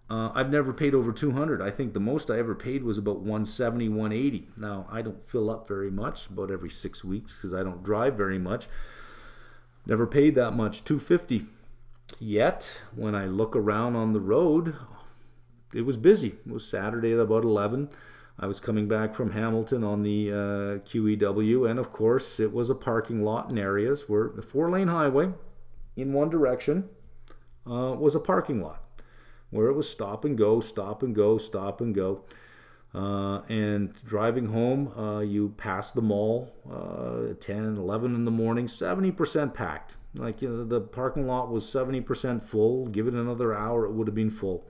I've never paid over 200. I think the most I ever paid was about 170, 180. Now, I don't fill up very much, about every 6 weeks, because I don't drive very much. Never paid that much, $250. Yet, when I look around on the road, it was busy. It was Saturday at about 11. I was coming back from Hamilton on the QEW, and of course it was a parking lot in areas where the 4-lane highway in one direction was a parking lot where it was stop and go, stop and go, stop and go. And driving home, you pass the mall at 10, 11 in the morning, 70% packed. Like, you know, the parking lot was 70% full. Give it another hour, it would have been full.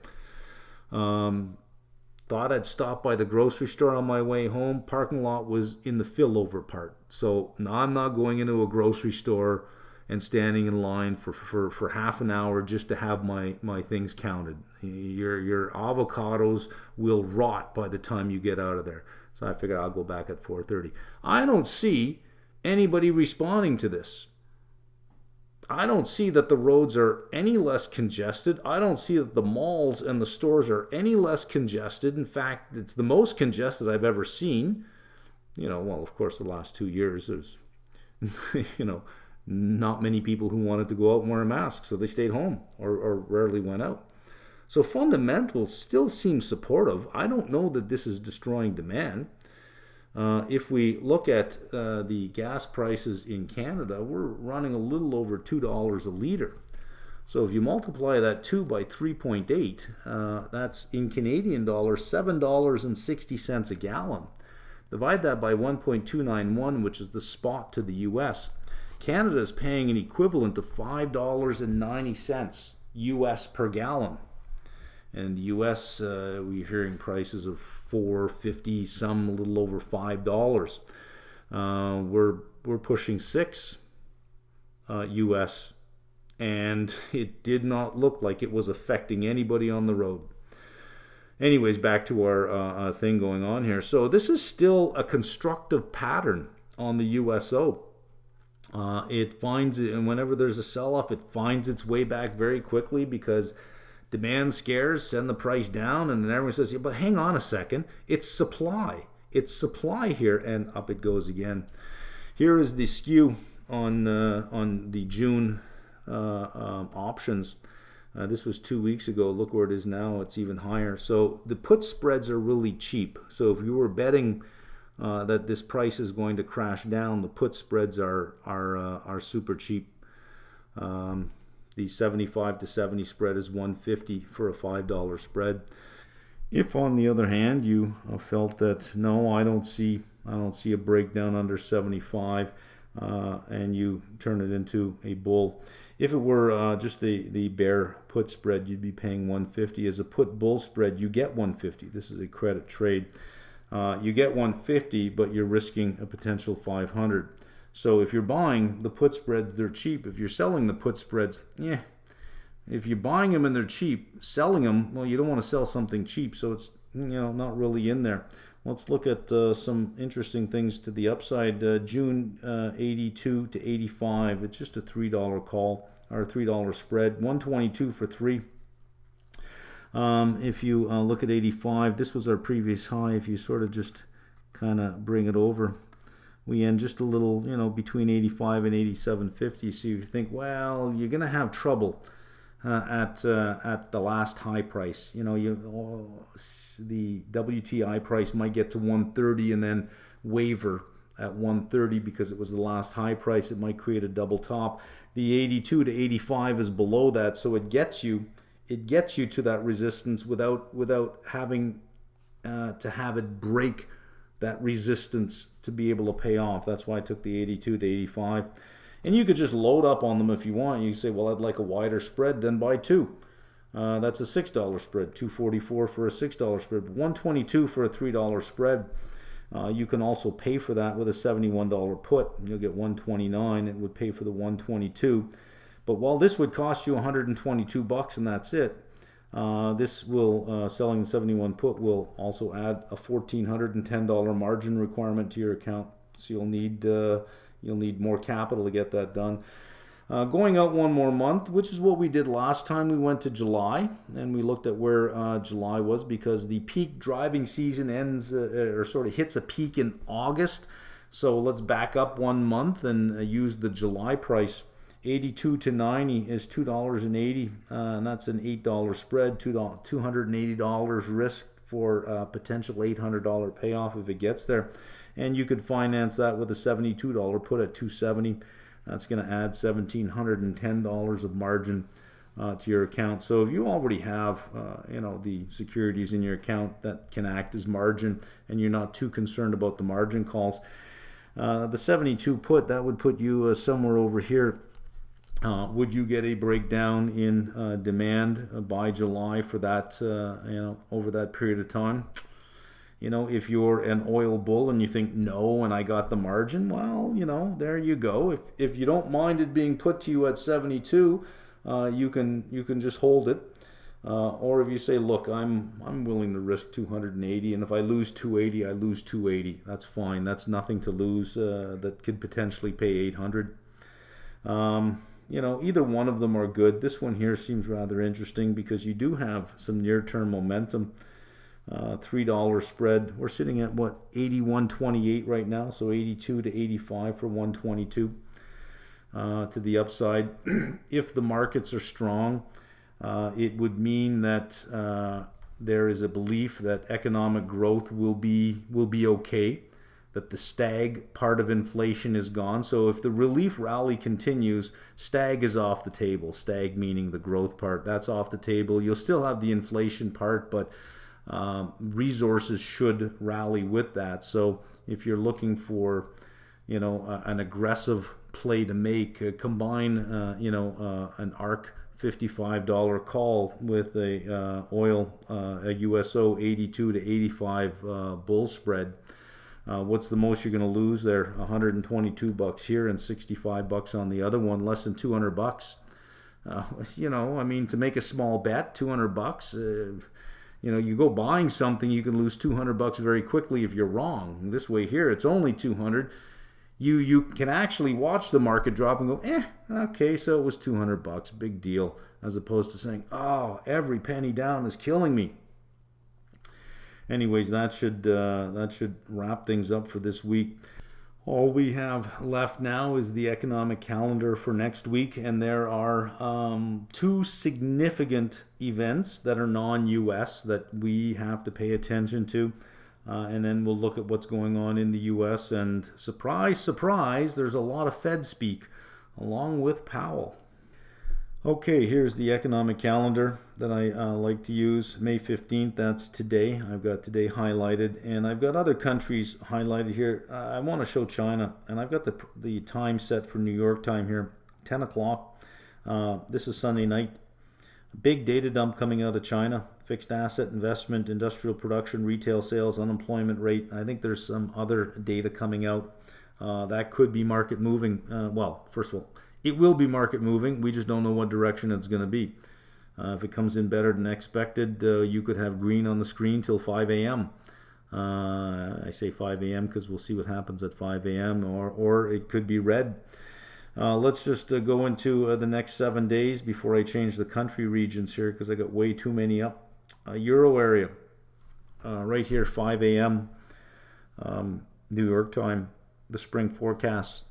Thought I'd stop by the grocery store on my way home. Parking lot was in the fill over part. So now I'm not going into a grocery store and standing in line for half an hour just to have my things counted. Your avocados will rot by the time you get out of there. So I figured I'll go back at 4:30. I don't see anybody responding to this. I don't see that the roads are any less congested. I don't see that the malls and the stores are any less congested. In fact, it's the most congested I've ever seen. You know, well, of course, the last 2 years, there's, you know, not many people who wanted to go out and wear a mask, so they stayed home or rarely went out. So fundamentals still seem supportive. I don't know that this is destroying demand. If we look at the gas prices in Canada, we're running a little over $2 a litre. So if you multiply that 2 by 3.8, that's in Canadian dollars, $7.60 a gallon. Divide that by 1.291, which is the spot to the US. Canada is paying an equivalent of $5.90 US per gallon. And the US, we're hearing prices of $4.50, some a little over $5. We're pushing $6 US, and it did not look like it was affecting anybody on the road. Anyways, back to our thing going on here. So this is still a constructive pattern on the USO. It finds it, and whenever there's a sell-off, it finds its way back very quickly because demand scares send the price down, and then everyone says, yeah, but hang on a second, it's supply. It's supply here, and up it goes again. Here is the skew on the June options. This was 2 weeks ago. Look where it is now. It's even higher. So the put spreads are really cheap. So if you were betting that this price is going to crash down, the put spreads are super cheap. The 75 to 70 spread is $1.50 for a $5 spread. If, on the other hand, you felt that no, I don't see a breakdown under 75, and you turn it into a bull. If it were just the bear put spread, you'd be paying $1.50. As a put bull spread, you get $1.50. This is a credit trade. You get $1.50, but you're risking a potential $500. So if you're buying the put spreads, they're cheap. If you're selling the put spreads, yeah. If you're buying them and they're cheap, selling them, well, you don't want to sell something cheap, so it's, you know, not really in there. Let's look at some interesting things to the upside. June 82 to 85. It's just a $3 call or a $3 spread. 122 for 3. If you look at 85, this was our previous high. If you sort of just kind of bring it over, we end just a little, you know, between 85 and 87.50. So you think, well, you're going to have trouble at the last high price. You know, the WTI price might get to 130 and then waver at 130 because it was the last high price. It might create a double top. The 82 to 85 is below that, so it gets you to that resistance without having to have it break that resistance to be able to pay off. That's why I took the 82 to 85. And you could just load up on them if you want. You say, well, I'd like a wider spread, then buy 2. That's a $6 spread, $2.44 for a $6 spread, but $1.22 for a $3 spread. You can also pay for that with a $71 put. You'll get $129. It would pay for the $122. But while this would cost you $122 and that's it, this will, selling the 71 put will also add a $1,410 margin requirement to your account. So you'll need more capital to get that done. Going out one more month, which is what we did last time. We went to July and we looked at where July was, because the peak driving season ends or sort of hits a peak in August. So let's back up 1 month and use the July price. 82 to 90 is $2.80, and that's an $8 spread, $280 risk for a potential $800 payoff if it gets there. And you could finance that with a $72 put at $270. That's going to add $1,710 of margin to your account. So if you already have the securities in your account that can act as margin, and you're not too concerned about the margin calls, the 72 put, that would put you somewhere over here. Would you get a breakdown in demand by July for that, over that period of time? If you're an oil bull and you think, no, and I got the margin, well, there you go. If you don't mind it being put to you at 72, you can just hold it. Or if you say, look, I'm willing to risk 280, and if I lose 280, I lose 280. That's fine. That's nothing to lose. That could potentially pay 800. Either one of them are good. This one here seems rather interesting because you do have some near-term momentum. $3 spread. We're sitting at what, 81.28 right now, so 82 to 85 for 122 to the upside. If the markets are strong, it would mean that there is a belief that economic growth will be okay, that the stag part of inflation is gone. So if the relief rally continues, stag is off the table. Stag meaning the growth part, that's off the table. You'll still have the inflation part, but resources should rally with that. So if you're looking for an aggressive play to make, combine an ARK $55 call with a a USO 82 to 85 bull spread. What's the most you're going to lose there? $122 here and $65 on the other one, less than $200. To make a small bet, $200. You go buying something, you can lose $200 very quickly if you're wrong. This way here, it's only $200. You can actually watch the market drop and go, okay, so it was $200, big deal, as opposed to saying, oh, every penny down is killing me. Anyways, that should wrap things up for this week. All we have left now is the economic calendar for next week, and there are two significant events that are non-U.S. that we have to pay attention to. And then we'll look at what's going on in the U.S. And surprise, surprise, there's a lot of Fed speak along with Powell. Okay, here's the economic calendar that I like to use. May 15th, that's today. I've got today highlighted, and I've got other countries highlighted here. I want to show China, and I've got the time set for New York time here, 10 o'clock. This is Sunday night. Big data dump coming out of China. Fixed asset investment, industrial production, retail sales, unemployment rate. I think there's some other data coming out that could be market moving. Well, first of all, it will be market moving. We just don't know what direction it's going to be. If it comes in better than expected, you could have green on the screen till 5 a.m. I say 5 a.m. because we'll see what happens at 5 a.m. or it could be red. Let's just go into the next 7 days before I change the country regions here because I got way too many up. Euro area, right here, 5 a.m. New York time, the spring forecasts,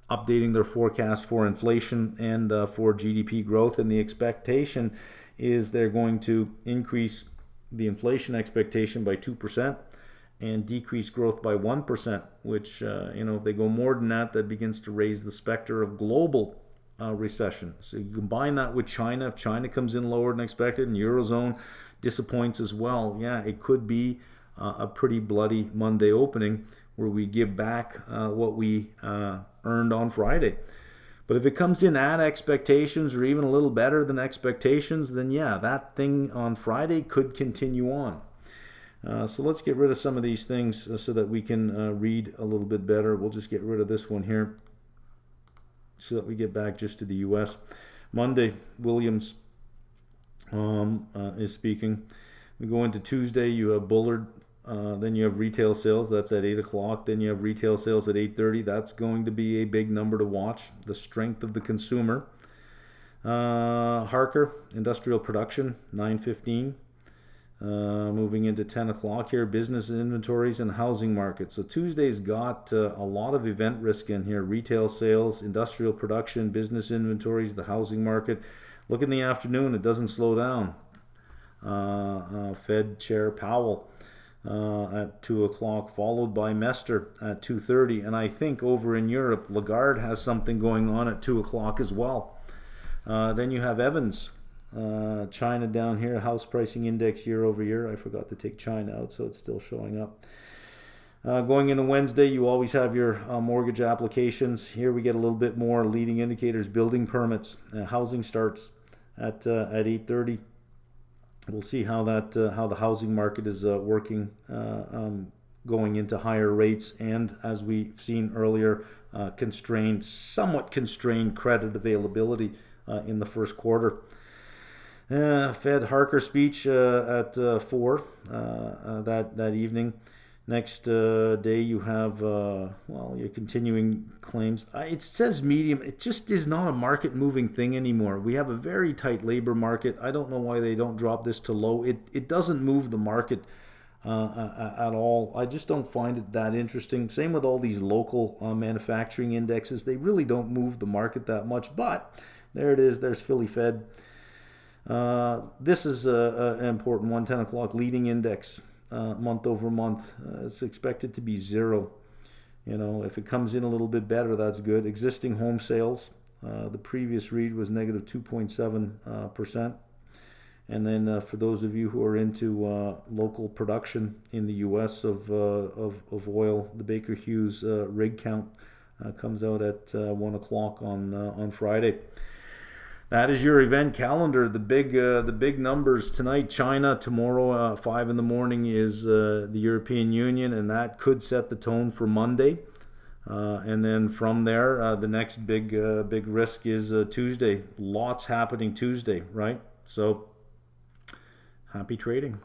updating their forecast for inflation and for GDP growth, and the expectation is they're going to increase the inflation expectation by 2% and decrease growth by 1%, which, if they go more than that, that begins to raise the specter of global recession. So you combine that with China. If China comes in lower than expected and Eurozone disappoints as well, it could be a pretty bloody Monday opening where we give back what we earned on Friday. But if it comes in at expectations or even a little better than expectations, then that thing on Friday could continue on. So let's get rid of some of these things so that we can read a little bit better. We'll just get rid of this one here so that we get back just to the U.S. Monday, Williams is speaking. We go into Tuesday, you have Bullard. Then you have retail sales, that's at 8 o'clock. Then you have retail sales at 8:30. That's going to be a big number to watch. The strength of the consumer. Harker, industrial production, 9:15. Moving into 10 o'clock here, business inventories and housing market. So Tuesday's got a lot of event risk in here. Retail sales, industrial production, business inventories, the housing market. Look in the afternoon, it doesn't slow down. Fed Chair Powell at 2 o'clock, followed by Mester at 2:30. And I think over in Europe, Lagarde has something going on at 2 o'clock as well. Then you have Evans. China down here, house pricing index year over year. I forgot to take China out, so it's still showing up. Going into Wednesday, you always have your mortgage applications. Here we get a little bit more leading indicators, building permits, housing starts at 8:30. We'll see how the housing market is working going into higher rates, and as we've seen earlier, somewhat constrained credit availability in the first quarter. Fed Harker speech at 4 that evening. Next day you have, your continuing claims. It says medium. It just is not a market-moving thing anymore. We have a very tight labor market. I don't know why they don't drop this to low. It doesn't move the market at all. I just don't find it that interesting. Same with all these local manufacturing indexes. They really don't move the market that much. But there it is. There's Philly Fed. This is an important one, 10 o'clock leading index. Month over month, it's expected to be 0. If it comes in a little bit better, that's good. Existing home sales, the previous read was negative 2.7%. And then for those of you who are into local production in the U.S. of oil, the Baker Hughes rig count comes out at 1 o'clock on Friday. That is your event calendar. The big numbers tonight. China tomorrow, 5 in the morning is the European Union, and that could set the tone for Monday. And then from there, the next big risk is Tuesday. Lots happening Tuesday, right? So happy trading.